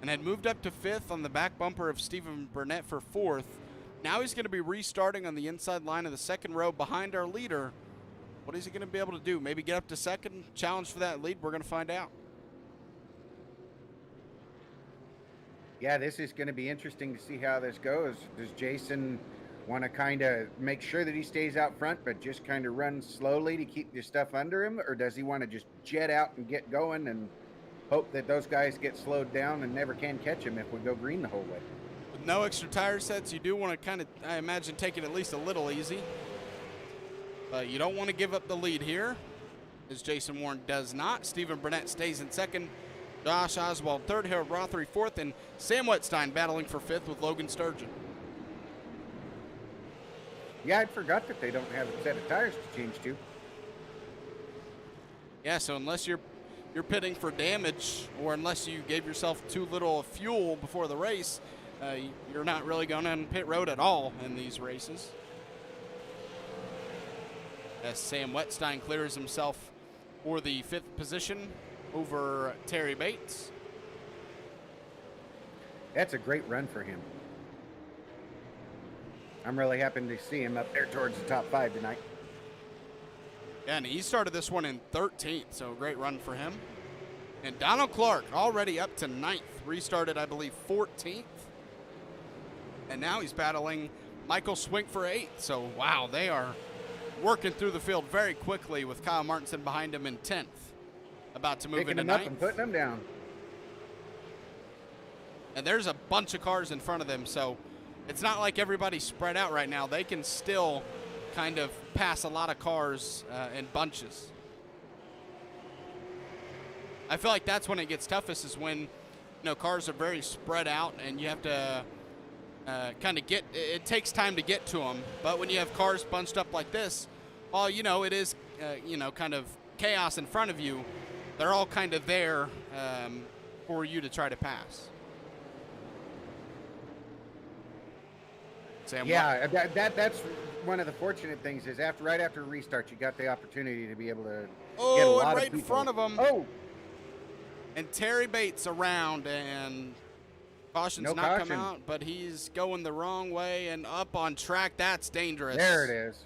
[SPEAKER 1] and had moved up to 5th on the back bumper of Stephen Burnett for 4th. Now he's going to be restarting on the inside line of the second row behind our leader. What is he going to be able to do? Maybe get up to second, challenge for that lead? We're going to find out.
[SPEAKER 2] Yeah, this is going to be interesting to see how this goes. Does Jason want to kind of make sure that he stays out front, but just kind of run slowly to keep the stuff under him? Or does he want to just jet out and get going and hope that those guys get slowed down and never can catch him if we go green the whole way?
[SPEAKER 1] With no extra tire sets, you do want to kind of, I imagine, take it at least a little easy. But you don't want to give up the lead here, as Jason Warren does not. Stephen Burnett stays in second. Josh Oswald third, Harold Rothery fourth, and Sam Wetstein battling for fifth with Logan Sturgeon.
[SPEAKER 2] Yeah, I forgot that they don't have a set of tires to change to.
[SPEAKER 1] Yeah, so unless you're pitting for damage, or unless you gave yourself too little fuel before the race, you're not really going on pit road at all in these races. As Sam Wetstein clears himself for the fifth position over Terry Bates.
[SPEAKER 2] That's a great run for him. I'm really happy to see him up there towards the top 5 tonight.
[SPEAKER 1] Yeah, and he started this one in 13th, so great run for him. And Donald Clark already up to 9th, restarted, I believe, 14th. And now he's battling Michael Swink for 8th. So, wow, they are working through the field very quickly with Kyle Martinson behind him in 10th. About to move
[SPEAKER 2] Picking
[SPEAKER 1] into
[SPEAKER 2] him up
[SPEAKER 1] 9th.
[SPEAKER 2] and putting him down.
[SPEAKER 1] And there's a bunch of cars in front of them, so it's not like everybody's spread out right now. They can still kind of pass a lot of cars in bunches. I feel like that's when it gets toughest, is when, you know, cars are very spread out and you have to kind of get, it takes time to get to them. But when you have cars bunched up like this, well, you know, it is, you know, kind of chaos in front of you. They're all kind of there for you to try to pass. Sam,
[SPEAKER 2] yeah, that's one of the fortunate things is right after a restart, you got the opportunity to be able to get a lot
[SPEAKER 1] and right
[SPEAKER 2] of people.
[SPEAKER 1] in front of him.
[SPEAKER 2] Oh,
[SPEAKER 1] and Terry Bates around, and caution's
[SPEAKER 2] no
[SPEAKER 1] not
[SPEAKER 2] caution.
[SPEAKER 1] come out, but he's going the wrong way and up on track. That's dangerous.
[SPEAKER 2] There it is.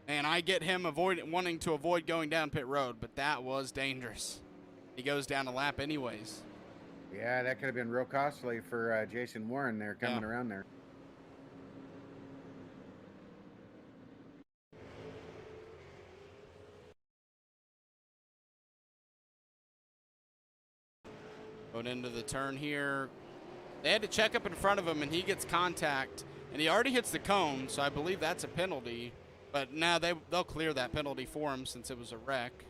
[SPEAKER 1] And I get him wanting to avoid going down pit road, but that was dangerous. He goes down a lap anyways.
[SPEAKER 2] Yeah, that could have been real costly for Jason Warren there coming around there.
[SPEAKER 1] Going into the turn here. They had to check up in front of him, and he gets contact. And he already hits the cone, so I believe that's a penalty. But now they'll clear that penalty for him since it was a wreck.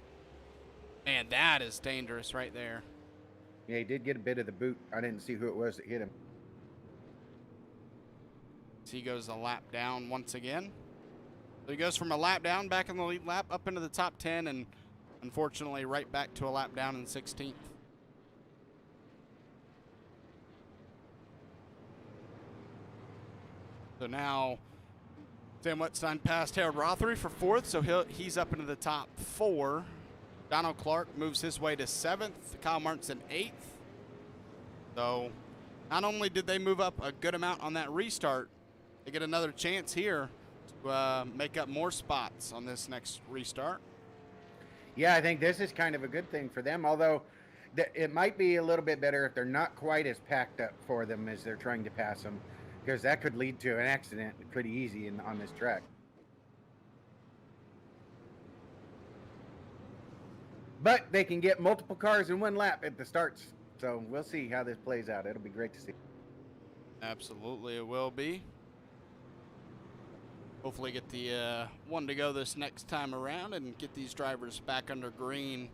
[SPEAKER 1] Man, that is dangerous right there.
[SPEAKER 2] Yeah, he did get a bit of the boot. I didn't see who it was that hit him.
[SPEAKER 1] So he goes a lap down once again. So he goes from a lap down back in the lead lap up into the top 10, and unfortunately right back to a lap down in 16th. So now Sam Wetstein passed Harold Rothery for 4th, so he's up into the top 4. Donald Clark moves his way to 7th. Kyle Martinson 8th. So not only did they move up a good amount on that restart, they get another chance here to make up more spots on this next restart.
[SPEAKER 2] Yeah, I think this is kind of a good thing for them, although it might be a little bit better if they're not quite as packed up for them as they're trying to pass them, because that could lead to an accident pretty easy on this track. But they can get multiple cars in one lap at the starts, so we'll see how this plays out. It'll be great to see.
[SPEAKER 1] Absolutely, it will be. Hopefully get the one to go this next time around and get these drivers back under green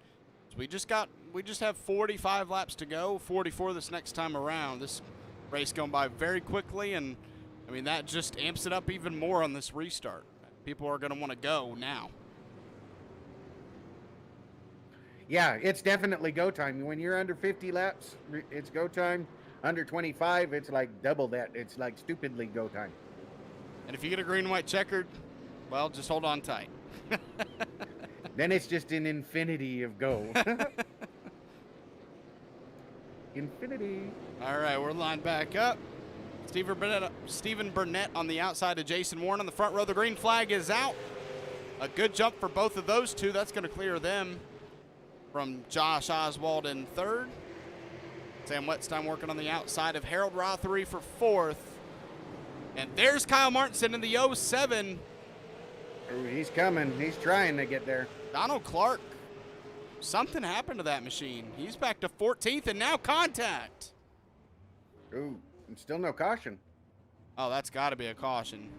[SPEAKER 1] So we just have 45 laps to go, 44 this next time around. This race going by very quickly, and I mean that just amps it up even more on this restart. People are going to want to go now.
[SPEAKER 2] Yeah, it's definitely go time. When you're under 50 laps, it's go time. Under 25, it's like double that. It's like stupidly go time.
[SPEAKER 1] And if you get a green and white checkered, well, just hold on tight.
[SPEAKER 2] Then it's just an infinity of go. Infinity.
[SPEAKER 1] All right, we're lined back up. Stephen Burnett on the outside of Jason Warren on the front row. The green flag is out. A good jump for both of those two. That's going to clear them from Josh Oswald in third. Sam Wetstein working on the outside of Harold Rothery for fourth. And there's Kyle Martinson in the 07.
[SPEAKER 2] Oh, he's coming. He's trying to get there.
[SPEAKER 1] Donald Clark, something happened to that machine. He's back to 14th and now contact.
[SPEAKER 2] Ooh, and still no caution.
[SPEAKER 1] Oh, that's got to be a caution.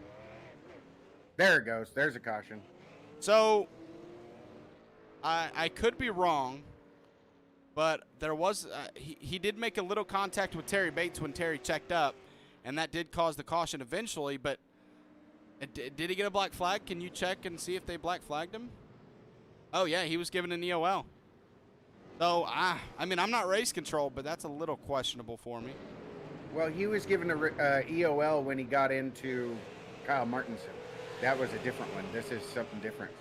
[SPEAKER 2] There it goes. There's a caution.
[SPEAKER 1] So, I could be wrong, but there was he did make a little contact with Terry Bates when Terry checked up, and that did cause the caution eventually, but did he get a black flag? Can you check and see if they black flagged him? Oh, yeah, he was given an EOL. So, I mean, I'm not race control, but that's a little questionable for me.
[SPEAKER 2] Well, he was given a EOL when he got into Kyle Martinson. That was a different one. This is something different.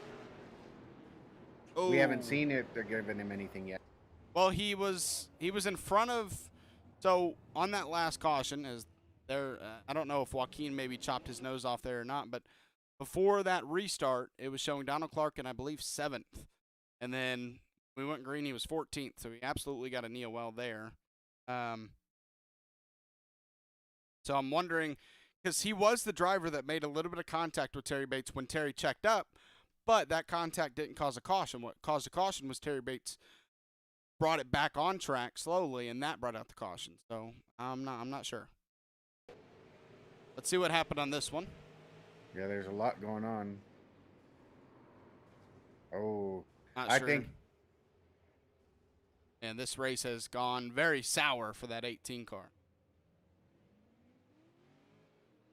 [SPEAKER 1] Oh.
[SPEAKER 2] We haven't seen it. They're giving him anything yet.
[SPEAKER 1] Well, he was in front of, so on that last caution, as there, I don't know if Joaquin maybe chopped his nose off there or not, but before that restart, it was showing Donald Clark in, I believe, 7th. And then we went green, he was 14th, so he absolutely got a EOL there. So I'm wondering, because he was the driver that made a little bit of contact with Terry Bates when Terry checked up, but that contact didn't cause a caution. What caused a caution was Terry Bates brought it back on track slowly, and that brought out the caution. So I'm not sure. Let's see what happened on this one.
[SPEAKER 2] Yeah, there's a lot going on. Oh,
[SPEAKER 1] Not
[SPEAKER 2] I
[SPEAKER 1] sure.
[SPEAKER 2] think.
[SPEAKER 1] And this race has gone very sour for that 18 car.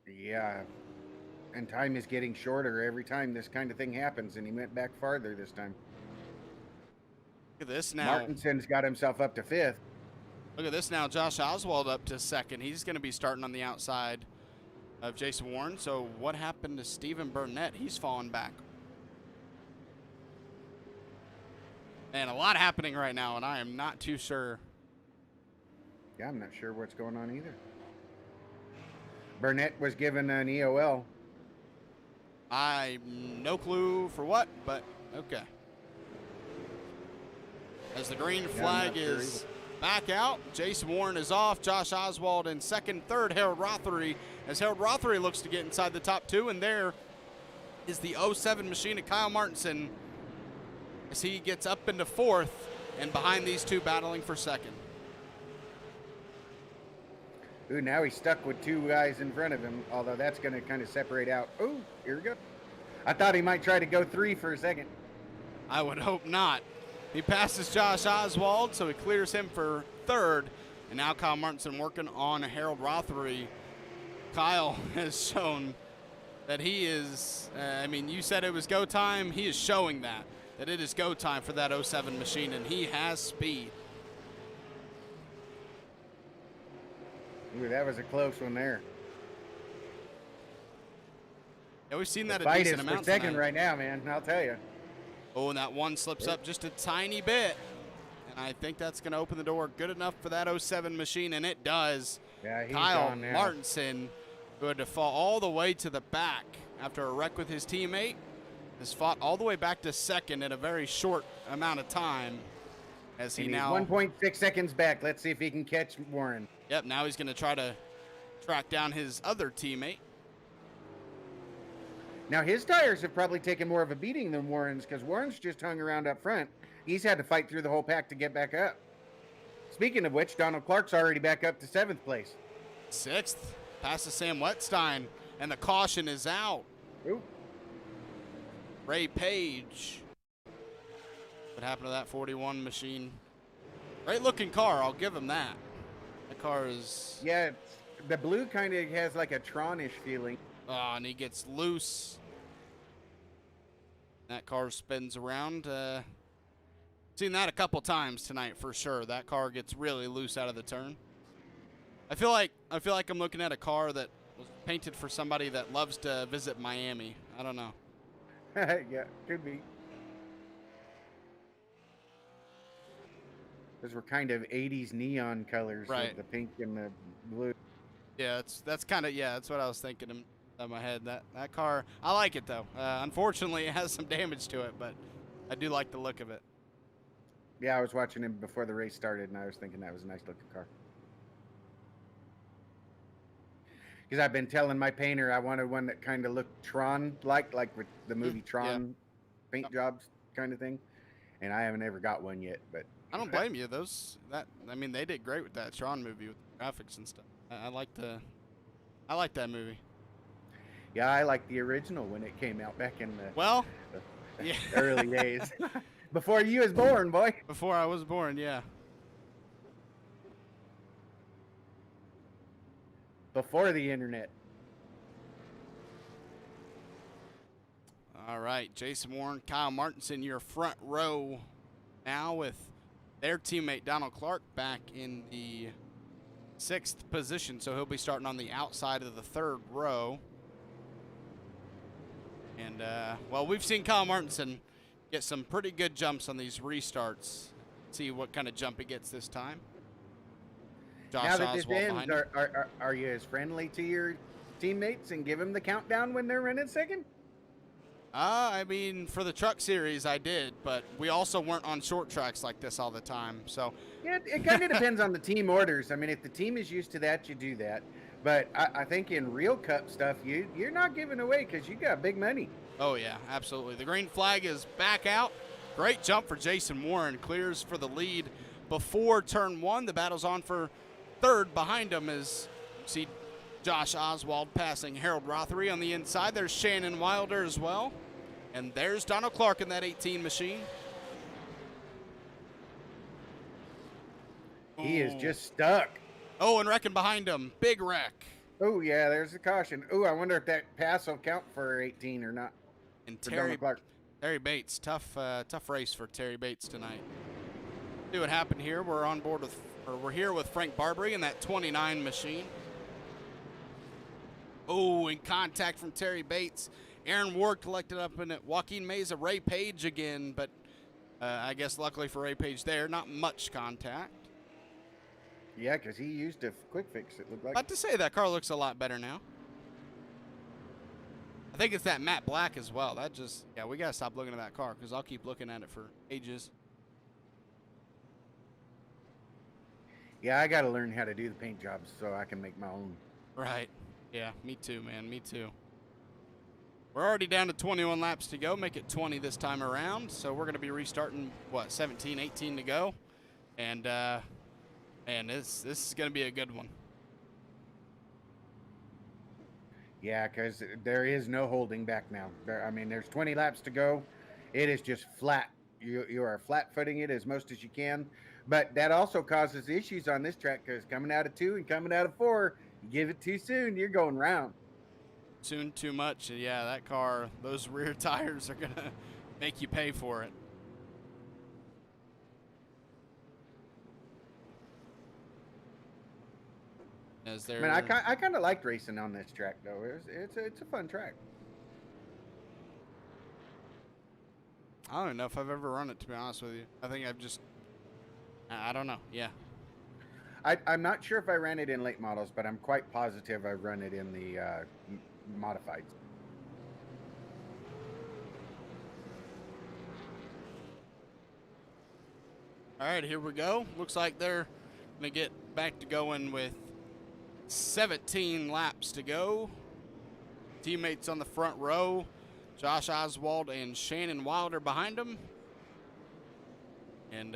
[SPEAKER 2] Yeah, and time is getting shorter every time this kind of thing happens, and he went back farther this time.
[SPEAKER 1] Look at this now.
[SPEAKER 2] Martinson's got himself up to 5th.
[SPEAKER 1] Look at this now. Josh Oswald up to 2nd. He's going to be starting on the outside of Jason Warren. So what happened to Stephen Burnett? He's fallen back. And a lot happening right now, and I am not too sure.
[SPEAKER 2] Yeah, I'm not sure what's going on either. Burnett was given an EOL.
[SPEAKER 1] No clue for what, but okay. As the green flag is back out, Jason Warren is off. Josh Oswald in 2nd, 3rd, Harold Rothery. As Harold Rothery looks to get inside the top 2, and there is the 07 machine of Kyle Martinson as he gets up into 4th, and behind these two battling for 2nd.
[SPEAKER 2] Ooh, now he's stuck with 2 guys in front of him, although that's going to kind of separate out. Ooh, here we go. I thought he might try to go 3 for a second.
[SPEAKER 1] I would hope not. He passes Josh Oswald, so he clears him for 3rd. And now Kyle Martinson working on Harold Rothery. Kyle has shown that he is, I mean, you said it was go time. He is showing that it is go time for that 07 machine, and he has speed.
[SPEAKER 2] Ooh, that was a close one there.
[SPEAKER 1] Yeah, we've seen
[SPEAKER 2] The
[SPEAKER 1] that a
[SPEAKER 2] fight
[SPEAKER 1] decent
[SPEAKER 2] is
[SPEAKER 1] amount
[SPEAKER 2] for 2nd
[SPEAKER 1] tonight.
[SPEAKER 2] right now, man. I'll tell you.
[SPEAKER 1] Oh, and that one slips up just a tiny bit. And I think that's going to open the door good enough for that 07 machine, and it does.
[SPEAKER 2] Yeah, he's
[SPEAKER 1] Kyle
[SPEAKER 2] gone now.
[SPEAKER 1] Martinson, who had to fall all the way to the back after a wreck with his teammate, has fought all the way back to 2nd in a very short amount of time. As he
[SPEAKER 2] And he's
[SPEAKER 1] now
[SPEAKER 2] 1.6 seconds back. Let's see if he can catch Warren.
[SPEAKER 1] Yep, now he's going to try to track down his other teammate.
[SPEAKER 2] Now, his tires have probably taken more of a beating than Warren's, because Warren's just hung around up front. He's had to fight through the whole pack to get back up. Speaking of which, Donald Clark's already back up to 7th place.
[SPEAKER 1] 6th, passes Sam Wetstein, and the caution is out.
[SPEAKER 2] Ooh.
[SPEAKER 1] Ray Page What happened to that 41 machine? Great looking car, I'll give him that. That car is...
[SPEAKER 2] Yeah, the blue kind of has like a Tronish feeling.
[SPEAKER 1] Oh, and he gets loose. That car spins around. Seen that a couple times tonight for sure. That car gets really loose out of the turn. I feel like I'm looking at a car that was painted for somebody that loves to visit Miami. I don't know.
[SPEAKER 2] Yeah, could be. Those were kind of 80s neon colors,
[SPEAKER 1] Right.
[SPEAKER 2] the pink and the blue.
[SPEAKER 1] Yeah, that's kind of, yeah, that's what I was thinking in my head. That car, I like it though. Unfortunately, it has some damage to it, but I do like the look of it.
[SPEAKER 2] Yeah, I was watching him before the race started, and I was thinking that was a nice looking car. Because I've been telling my painter I wanted one that kind of looked Tron-like, like with the movie Tron paint jobs kind of thing. And I haven't ever got one yet, but
[SPEAKER 1] I don't blame you. I mean, they did great with that Tron movie with the graphics and stuff. I like that movie.
[SPEAKER 2] Yeah, I like the original when it came out back in the
[SPEAKER 1] Yeah.
[SPEAKER 2] early days. Before you was born, boy.
[SPEAKER 1] Before I was born, yeah.
[SPEAKER 2] Before the internet.
[SPEAKER 1] All right, Jason Warren, Kyle Martinson, your front row now with their teammate Donald Clark back in the 6th position, so he'll be starting on the outside of the 3rd row. And, well, we've seen Kyle Martinson get some pretty good jumps on these restarts. See what kind of jump he gets this time. Josh
[SPEAKER 2] now that this
[SPEAKER 1] Oswald
[SPEAKER 2] ends, are you as friendly to your teammates and give them the countdown when they're running second?
[SPEAKER 1] I mean, for the truck series, I did, but we also weren't on short tracks like this all the time. So
[SPEAKER 2] yeah, it kind of depends on the team orders. I mean, if the team is used to that, you do that. But I think in real cup stuff, you're not giving away because you got big money.
[SPEAKER 1] Oh yeah, absolutely. The green flag is back out. Great jump for Jason Warren. Clears for the lead before turn 1. The battle's on for 3rd. Behind him is, see, Josh Oswald passing Harold Rothery on the inside. There's Shannon Wilder as well. And there's Donald Clark in that 18 machine.
[SPEAKER 2] He is just stuck.
[SPEAKER 1] Oh, and wrecking behind him. Big wreck.
[SPEAKER 2] Oh, yeah, there's the caution. Oh, I wonder if that pass will count for 18 or not.
[SPEAKER 1] And
[SPEAKER 2] Donald Clark.
[SPEAKER 1] Terry Bates, tough race for Terry Bates tonight. See what happened here. We're here with Frank Barbary in that 29 machine. Oh, in contact from Terry Bates. Aaron Ward collected up in it. Joaquin Meza, Ray Page again, but I guess luckily for Ray Page there, not much contact.
[SPEAKER 2] Yeah, because he used a quick fix, it looked like.
[SPEAKER 1] About to say that car looks a lot better now. I think it's that matte black as well. We got to stop looking at that car because I'll keep looking at it for ages.
[SPEAKER 2] Yeah, I got to learn how to do the paint jobs so I can make my own.
[SPEAKER 1] Right. Yeah, me too, man. Me too. We're already down to 21 laps to go. Make it 20 this time around. So we're going to be restarting, 17, 18 to go. And this is going to be a good one.
[SPEAKER 2] Yeah, because there is no holding back now. There's 20 laps to go. It is just flat. You are flat-footing it as most as you can. But that also causes issues on this track because coming out of 2 and coming out of 4, you give it too soon, you're going round.
[SPEAKER 1] Soon too much. Yeah, that car, those rear tires are going to make you pay for it.
[SPEAKER 2] I kind of liked racing on this track, though. It's a fun track.
[SPEAKER 1] I don't know if I've ever run it, to be honest with you. I think I don't know. Yeah.
[SPEAKER 2] I'm not sure if I ran it in late models, but I'm quite positive I've run it in the modifieds.
[SPEAKER 1] All right, here we go. Looks like they're going to get back to going with 17 laps to go. Teammates on the front row. Josh Oswald and Shannon Wilder behind them. And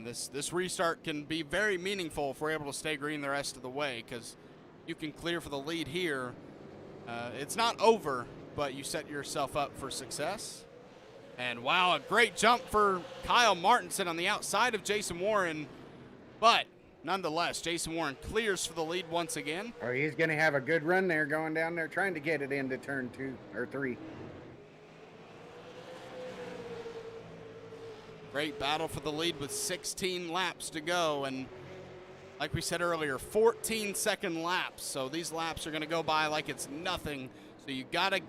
[SPEAKER 1] this restart can be very meaningful if we're able to stay green the rest of the way, because you can clear for the lead here. It's not over, but you set yourself up for success. And wow, a great jump for Kyle Martinson on the outside of Jason Warren. But nonetheless, Jason Warren clears for the lead once again.
[SPEAKER 2] Or he's going to have a good run there going down there trying to get it into turn 2 or 3.
[SPEAKER 1] Great battle for the lead with 16 laps to go. And like we said earlier, 14-second laps. So these laps are going to go by like it's nothing. So you got to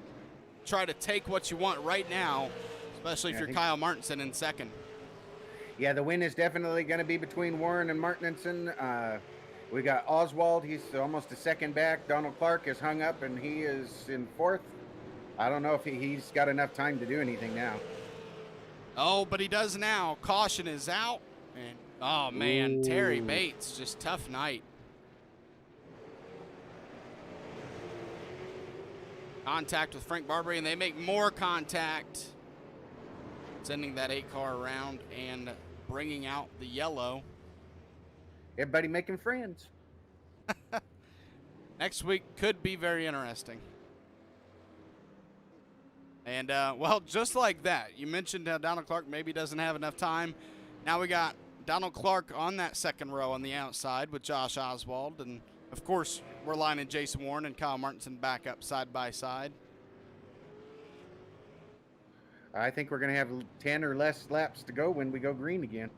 [SPEAKER 1] try to take what you want right now, especially if you're Kyle Martinson in second.
[SPEAKER 2] Yeah, the win is definitely going to be between Warren and Martinson. We got Oswald. He's almost a second back. Donald Clark is hung up, and he is in fourth. I don't know if he's got enough time to do anything now.
[SPEAKER 1] Oh, but he does now. Caution is out. And oh, man, Terry Bates, just tough night. Contact with Frank Barbary, and they make more contact, sending that 8-car around and bringing out the yellow.
[SPEAKER 2] Everybody making friends.
[SPEAKER 1] Next week could be very interesting. And, well, just like that, you mentioned Donald Clark maybe doesn't have enough time. Now we got Donald Clark on that second row on the outside with Josh Oswald. And, of course, we're lining Jason Warren and Kyle Martinson back up side by side.
[SPEAKER 2] I think we're going to have 10 or less laps to go when we go green again.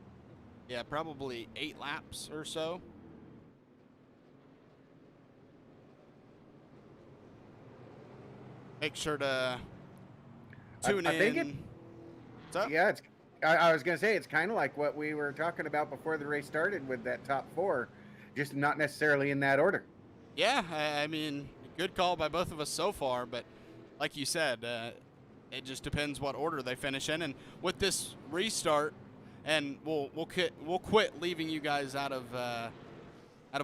[SPEAKER 1] Yeah, probably 8 laps or so. Make sure to tune in. What's up?
[SPEAKER 2] Yeah, I was going to say, it's kind of like what we were talking about before the race started with that top 4, just not necessarily in that order.
[SPEAKER 1] Yeah, I mean, good call by both of us so far, but like you said, it just depends what order they finish in. And with this restart, and we'll quit leaving you guys out of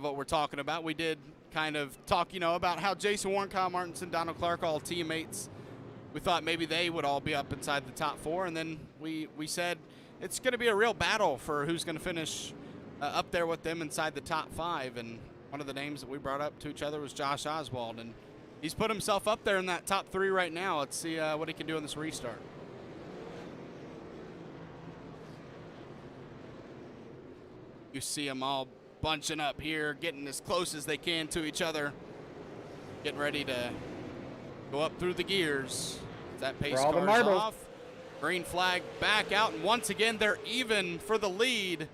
[SPEAKER 1] what we're talking about. We did kind of talk, about how Jason Warren, Kyle Martinson, Donald Clark, all teammates. We thought maybe they would all be up inside the top 4, and then we said it's going to be a real battle for who's going to finish up there with them inside the top 5. And one of the names that we brought up to each other was Josh Oswald, and he's put himself up there in that top 3 right now. Let's see what he can do in this restart. You see them all bunching up here, getting as close as they can to each other, getting ready to go up through the gears. That pace car's off. Green flag back out, and once again they're even for the lead,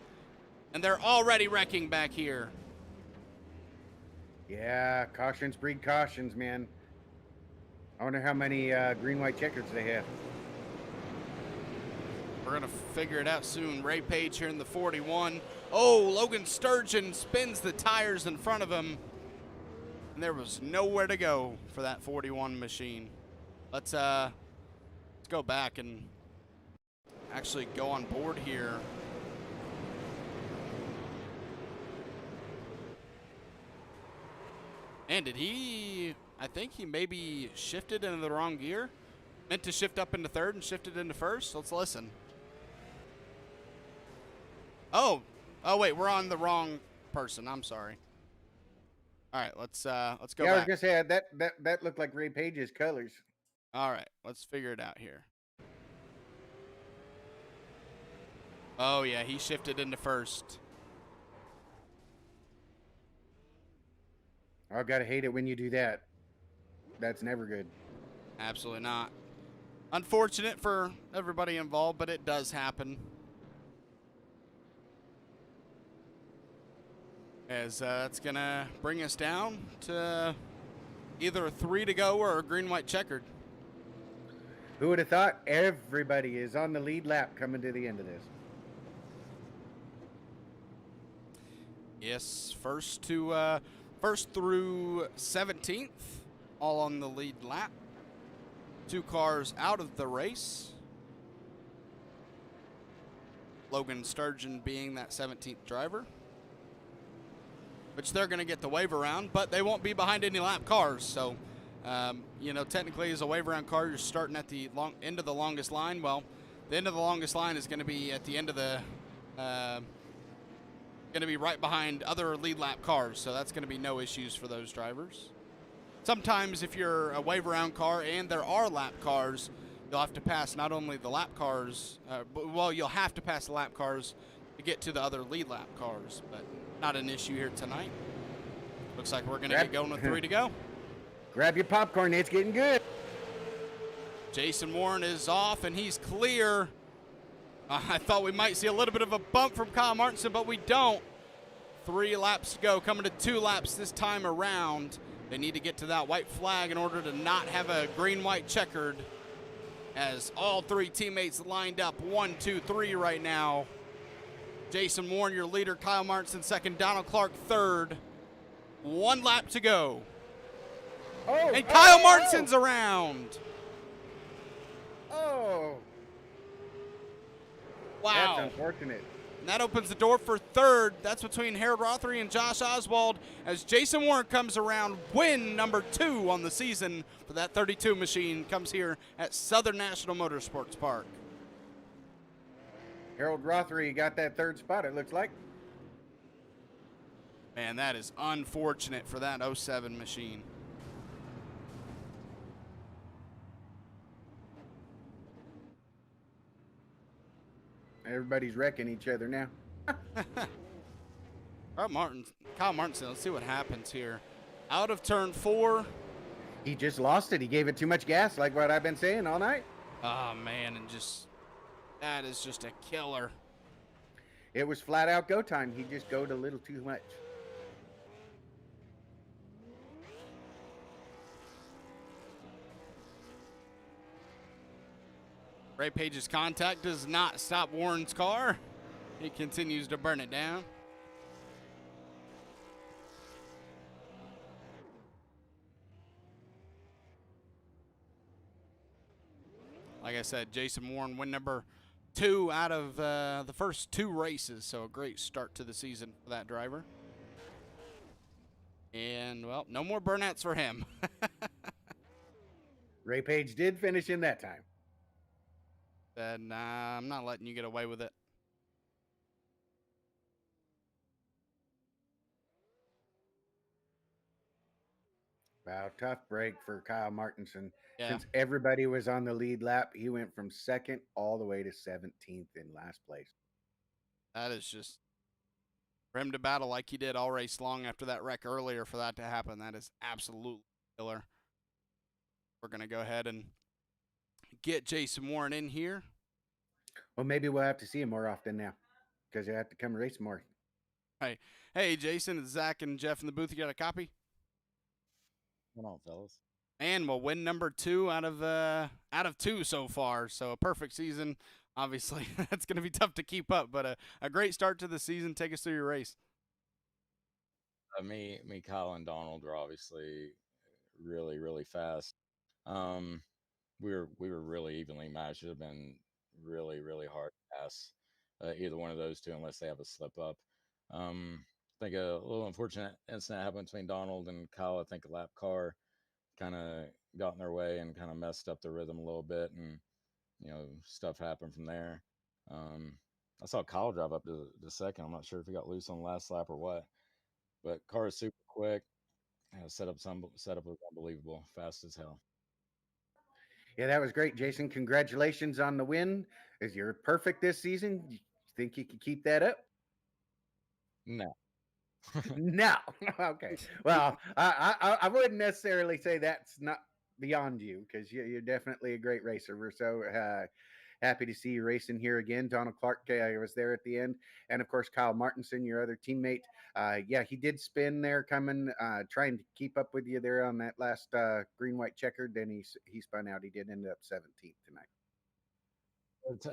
[SPEAKER 1] and they're already wrecking back here.
[SPEAKER 2] Yeah, cautions breed cautions, man. I wonder how many green-white checkers they have.
[SPEAKER 1] We're going to figure it out soon. Ray Page here in the 41. Oh, Logan Sturgeon spins the tires in front of him, and there was nowhere to go for that 41 machine. Let's go back and actually go on board here. And did he, I think he maybe shifted into the wrong gear. Meant to shift up into third and shifted into first. Let's listen. Oh wait, we're on the wrong person. I'm sorry. All right, let's go back.
[SPEAKER 2] Yeah, I was gonna say that looked like Ray Page's colors.
[SPEAKER 1] All right, let's figure it out here. Oh yeah, he shifted into first.
[SPEAKER 2] I gotta hate it when you do that. That's never good.
[SPEAKER 1] Absolutely not. Unfortunate for everybody involved, but it does happen. As that's going to bring us down to either a 3 to go or a green-white checkered.
[SPEAKER 2] Who would have thought? Everybody is on the lead lap coming to the end of this.
[SPEAKER 1] Yes, first through 17th, all on the lead lap. 2 cars out of the race. Logan Sturgeon being that 17th driver, which they're going to get the wave around, but they won't be behind any lap cars. So, technically as a wave around car, you're starting at the end of the longest line. Well, the end of the longest line is going to be at the end of the, going to be right behind other lead lap cars. So that's going to be no issues for those drivers. Sometimes if you're a wave around car and there are lap cars, you'll have to pass not only the lap cars, but you'll have to pass the lap cars to get to the other lead lap cars, but not an issue here tonight. Looks like we're going to get going with 3 to go.
[SPEAKER 2] Grab your popcorn. It's getting good.
[SPEAKER 1] Jason Warren is off, and he's clear. I thought we might see a little bit of a bump from Kyle Martinson, but we don't. 3 laps to go, coming to 2 laps this time around. They need to get to that white flag in order to not have a green-white checkered, as all 3 teammates lined up 1, 2, 3 right now. Jason Warren, your leader. Kyle Martinson second. Donald Clark third. 1 lap to go. And Kyle Martinson's around.
[SPEAKER 2] Oh.
[SPEAKER 1] Wow.
[SPEAKER 2] That's unfortunate.
[SPEAKER 1] And that opens the door for third. That's between Harold Rothery and Josh Oswald, as Jason Warren comes around. Win number 2 on the season for that 32 machine comes here at Southern National Motorsports Park.
[SPEAKER 2] Harold Rothery got that 3rd spot, it looks like.
[SPEAKER 1] Man, that is unfortunate for that 07 machine.
[SPEAKER 2] Everybody's wrecking each other now.
[SPEAKER 1] All right, Kyle Martinson, let's see what happens here. Out of turn 4.
[SPEAKER 2] He just lost it. He gave it too much gas, like what I've been saying all night.
[SPEAKER 1] Oh, man, and that is just a killer.
[SPEAKER 2] It was flat out go time. He just goed a little too much.
[SPEAKER 1] Ray Page's contact does not stop Warren's car. He continues to burn it down. Like I said, Jason Warren win number 2 out of the first 2 races, so a great start to the season for that driver. And, well, no more burnouts for him.
[SPEAKER 2] Ray Page did finish in that time.
[SPEAKER 1] And I'm not letting you get away with it.
[SPEAKER 2] Wow, tough break for Kyle Martinson.
[SPEAKER 1] Yeah.
[SPEAKER 2] Since everybody was on the lead lap, he went from 2nd all the way to 17th in last place.
[SPEAKER 1] That is just, for him to battle like he did all race long after that wreck earlier, for that to happen, that is absolutely killer. We're going to go ahead and get Jason Warren in here.
[SPEAKER 2] Well, maybe we'll have to see him more often now, because you have to come race more.
[SPEAKER 1] Hey, Jason, it's Zach and Jeff in the booth. You got a copy?
[SPEAKER 3] Come on, fellas.
[SPEAKER 1] And we'll win number 2 out of 2 so far. So a perfect season. Obviously, that's going to be tough to keep up, but a great start to the season. Take us through your race.
[SPEAKER 3] Me, Kyle, and Donald were obviously really, really fast. We were really evenly matched. It would have been really, really hard to pass either one of those 2 unless they have a slip up. I think a little unfortunate incident happened between Donald and Kyle. I think a lap car kind of got in their way and kind of messed up the rhythm a little bit, and stuff happened from there. I saw Kyle drive up to the 2nd. I'm not sure if he got loose on the last lap or what, but car is super quick. Setup was unbelievable, fast as hell.
[SPEAKER 2] Yeah, that was great, Jason. Congratulations on the win. Is you're perfect this season? You think you can keep that up?
[SPEAKER 3] No.
[SPEAKER 2] No. Okay. Well, I wouldn't necessarily say that's not beyond you, because you're definitely a great racer. We're so happy to see you racing here again. Donald Clark was there at the end, and of course Kyle Martinson, your other teammate. Yeah, he did spin there, coming trying to keep up with you there on that last green-white checkered. Then he spun out. He did end up 17th tonight.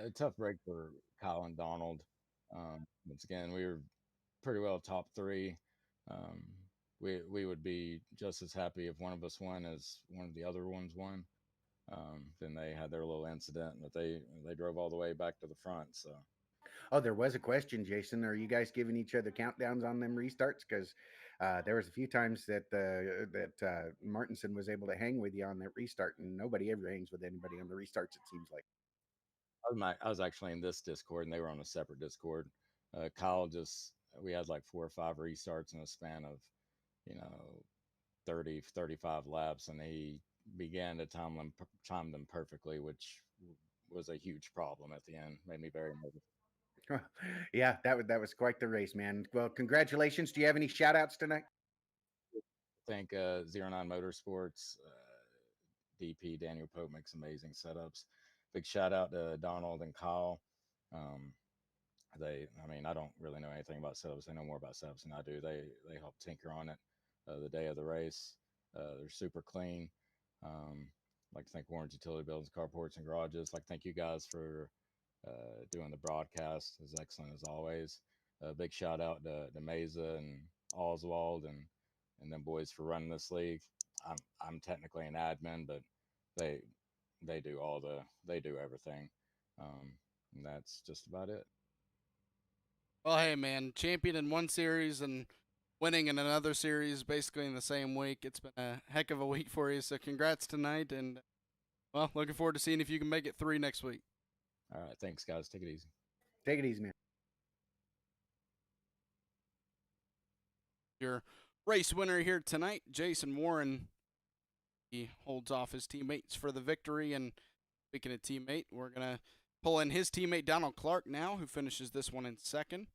[SPEAKER 3] A tough break for Kyle and Donald. Once again, we were pretty well top 3. We would be just as happy if one of us won as one of the other ones won. Then they had their little incident that they drove all the way back to the front. So,
[SPEAKER 2] oh, there was a question, Jason. Are you guys giving each other countdowns on them restarts? Because there was a few times that Martinson was able to hang with you on that restart, and nobody ever hangs with anybody on the restarts, it seems like.
[SPEAKER 3] I was actually in this Discord, and they were on a separate Discord. Kyle we had like 4 or 5 restarts in a span of 30, 35 laps, and he began to time them perfectly, which was a huge problem at the end. Made me very nervous.
[SPEAKER 2] Yeah, that was quite the race, man. Well, congratulations. Do you have any shout outs tonight?
[SPEAKER 3] I think 09 Motorsports, DP Daniel Pope makes amazing setups. Big shout out to Donald and Kyle. Um, I don't really know anything about setups. They know more about setups than I do. They help tinker on it the day of the race. They're super clean. Like to thank Warren's Utility Buildings, Carports, and Garages. Like thank you guys for doing the broadcast. It was excellent as always. Big shout out to Mesa and Oswald and them boys for running this league. I'm technically an admin, but they they do everything. And that's just about it.
[SPEAKER 1] Well, hey, man, champion in one series and winning in another series basically in the same week. It's been a heck of a week for you. So congrats tonight. And, well, looking forward to seeing if you can make it 3 next week.
[SPEAKER 3] All right. Thanks, guys. Take it easy.
[SPEAKER 2] Take it easy, man.
[SPEAKER 1] Your race winner here tonight, Jason Warren. He holds off his teammates for the victory. And speaking of teammate, we're going to pull in his teammate, Donald Clark, now, who finishes this one in second.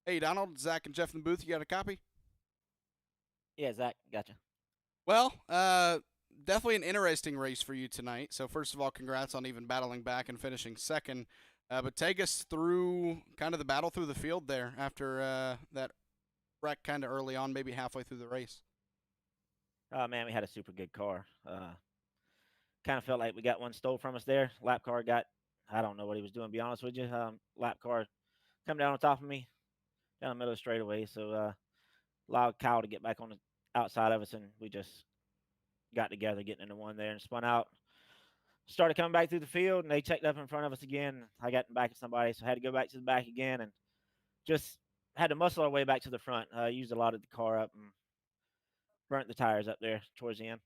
[SPEAKER 1] Hey, Donald, Zach, and Jeff in the booth, you got a copy?
[SPEAKER 4] Yeah, Zach, gotcha.
[SPEAKER 1] Well, definitely an interesting race for you tonight. So first of all, congrats on even battling back and finishing second. But take us through kind of the battle through the field there after that wreck kind of early on, maybe halfway through the race.
[SPEAKER 4] Oh man, we had a super good car. Kind of felt like we got one stole from us there. Lap car got, I don't know what he was doing, to be honest with you. Lap car come down on top of me, down the middle of the straightaway. So allowed Kyle to get back on the outside of us, and we just got together, getting into one there, and spun out. Started coming back through the field, and they checked up in front of us again. I got back at somebody, so I had to go back to the back again, and just had to muscle our way back to the front. Used a lot of the car up and burnt the tires up there towards the end.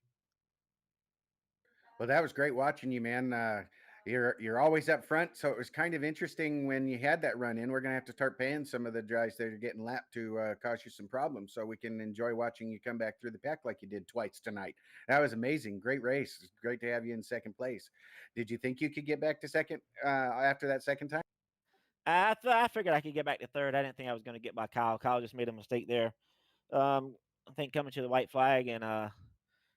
[SPEAKER 2] Well, that was great watching you, man. You're always up front, so it was kind of interesting when you had that run in. We're gonna have to start paying some of the guys that are getting lapped to cause you some problems, so we can enjoy watching you come back through the pack like you did twice tonight. That was amazing, great race. It's great to have you in second place. Did you think you could get back to second after that second time?
[SPEAKER 4] I figured I could get back to third. I didn't think I was going to get by Kyle. Kyle just made a mistake there. I think coming to the white flag and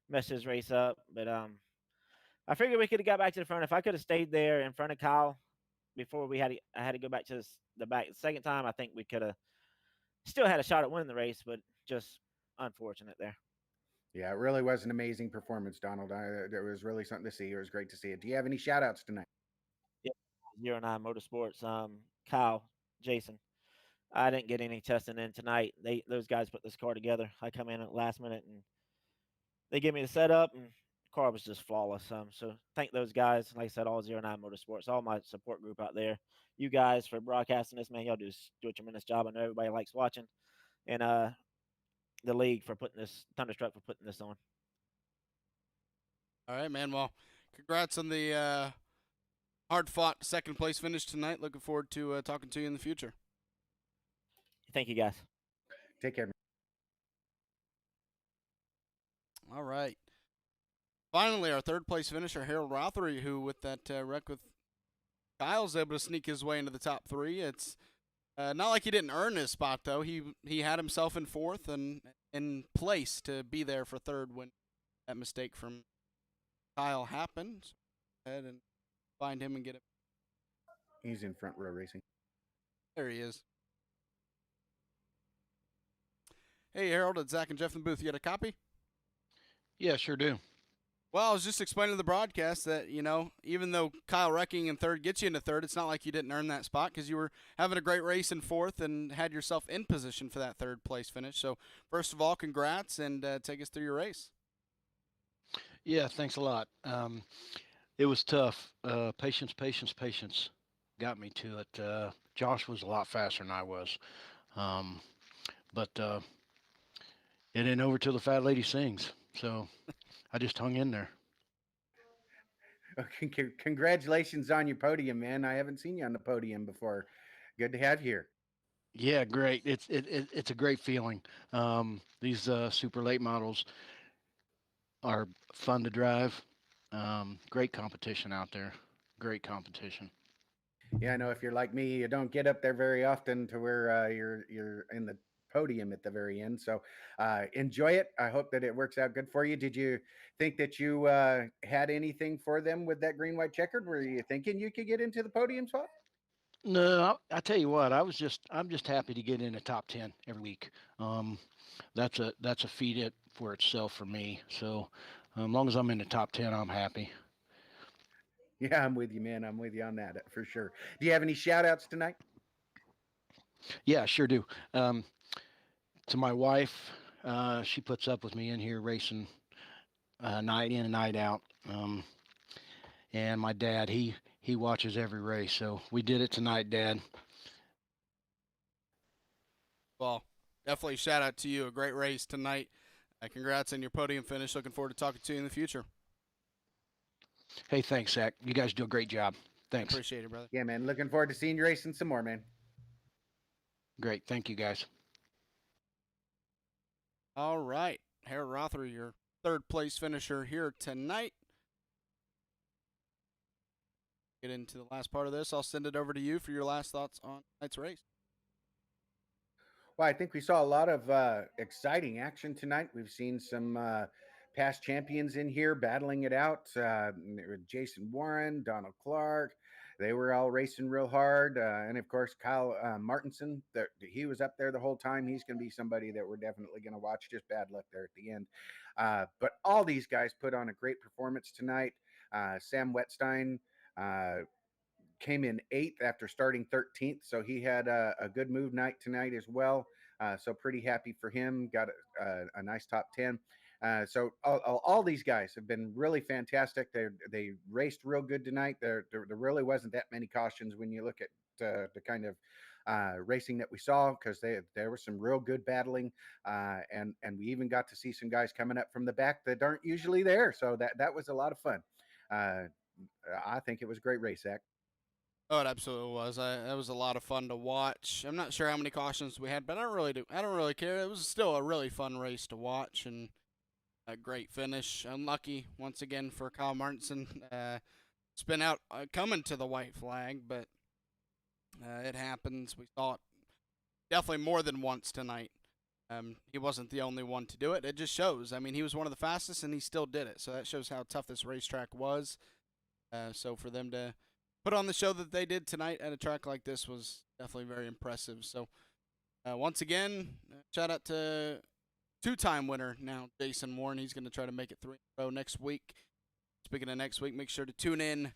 [SPEAKER 4] messed his race up. But I figured we could have got back to the front. If I could have stayed there in front of Kyle before I had to go back to the back the second time, I think we could have still had a shot at winning the race, but just unfortunate there.
[SPEAKER 2] Yeah, it really was an amazing performance, Donald. It was really something to see. It was great to see it. Do you have any shout outs tonight?
[SPEAKER 4] Yeah, 09 Motorsports, Kyle, Jason. I didn't get any testing in tonight. Those guys put this car together. I come in at the last minute and they gave me the setup, and the car was just flawless. So thank those guys. Like I said, all 09 Motorsports, all my support group out there. You guys for broadcasting this, man. Y'all do a tremendous job. I know everybody likes watching, and the league for putting this, Thunderstruck for putting this on.
[SPEAKER 1] All right, man. Well, congrats on the hard-fought second place finish tonight. Looking forward to talking to you in the future.
[SPEAKER 4] Thank you, guys.
[SPEAKER 2] Take care.
[SPEAKER 1] All right. Finally, our third place finisher, Harold Rothery, who with that wreck with Kyle's able to sneak his way into the top 3. It's not like he didn't earn his spot, though. He had himself in fourth and in place to be there for third when that mistake from Kyle happened. So go ahead and find him and get it.
[SPEAKER 2] He's in front row racing.
[SPEAKER 1] There he is. Hey, Harold, it's Zach and Jeff in the booth. You got a copy?
[SPEAKER 5] Yeah, sure do.
[SPEAKER 1] Well, I was just explaining to the broadcast that, even though Kyle wrecking in third gets you into third, it's not like you didn't earn that spot because you were having a great race in fourth and had yourself in position for that third place finish. So, first of all, congrats and take us through your race.
[SPEAKER 5] Yeah, thanks a lot. It was tough. Patience got me to it. Josh was a lot faster than I was. But it ain't over till the fat lady sings. So I just hung in there.
[SPEAKER 2] Okay, congratulations on your podium, man. I haven't seen you on the podium before. Good to have you here.
[SPEAKER 5] Yeah, great. It's a great feeling. These super late models, are fun to drive. Great competition out there. Great competition.
[SPEAKER 2] Yeah, I know if you're like me, you don't get up there very often to where you're in the podium at the very end. So enjoy it. I hope that it works out good for you. Did you think that you had anything for them with that green white checkered? Were you thinking you could get into the podium spot?
[SPEAKER 5] No, I tell you what, I'm just happy to get in the top 10 every week. Um, that's a feat it for itself for me. So, as long as I'm in the top 10, I'm happy.
[SPEAKER 2] Yeah, I'm with you, man. I'm with you on that for sure. Do you have any shout outs tonight?
[SPEAKER 5] Yeah, sure do. Um, to my wife, she puts up with me in here racing night in and night out. And my dad, he watches every race. So we did it tonight, Dad.
[SPEAKER 1] Well, definitely shout out to you. A great race tonight. Congrats on your podium finish. Looking forward to talking to you in the future.
[SPEAKER 5] Hey, thanks, Zach. You guys do a great job. Thanks.
[SPEAKER 1] Appreciate it, brother.
[SPEAKER 2] Yeah, man. Looking forward to seeing you racing some more, man.
[SPEAKER 5] Great. Thank you, guys.
[SPEAKER 1] All right. Harold Rothery, your third place finisher here tonight. Get into the last part of this. I'll send it over to you for your last thoughts on tonight's race.
[SPEAKER 2] Well, I think we saw a lot of exciting action tonight. We've seen some past champions in here battling it out. Jason Warren, Donald Clark, they were all racing real hard. And of course, Kyle Martinson, he was up there the whole time. He's going to be somebody that we're definitely going to watch. Just bad luck there at the end. But all these guys put on a great performance tonight. Sam Wetstein came in 8th after starting 13th. So he had a good move night tonight as well. So pretty happy for him. Got a nice top 10. So all these guys have been really fantastic. They raced real good tonight. There really wasn't that many cautions when you look at the kind of racing that we saw, because there was some real good battling, and we even got to see some guys coming up from the back that aren't usually there. So that was a lot of fun. I think it was a great race, Zach.
[SPEAKER 1] Oh, it absolutely was. That was a lot of fun to watch. I'm not sure how many cautions we had, but I don't really care. It was still a really fun race to watch and a great finish. Unlucky once again for Kyle Martinson. Spin out coming to the white flag, but it happens. We saw it definitely more than once tonight. He wasn't the only one to do it. It just shows. I mean, he was one of the fastest, and he still did it. So that shows how tough this racetrack was. So for them to put on the show that they did tonight at a track like this was definitely very impressive. So once again, shout out to two-time winner now, Jason Warren. He's going to try to make it 3 in a row next week. Speaking of next week, make sure to tune in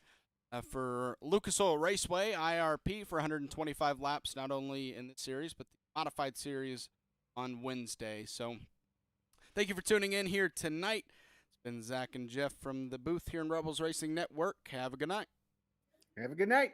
[SPEAKER 1] for Lucas Oil Raceway, IRP, for 125 laps, not only in this series, but the modified series on Wednesday. So thank you for tuning in here tonight. It's been Zach and Jeff from the booth here in Rebels Racing Network. Have a good night.
[SPEAKER 2] Have a good night.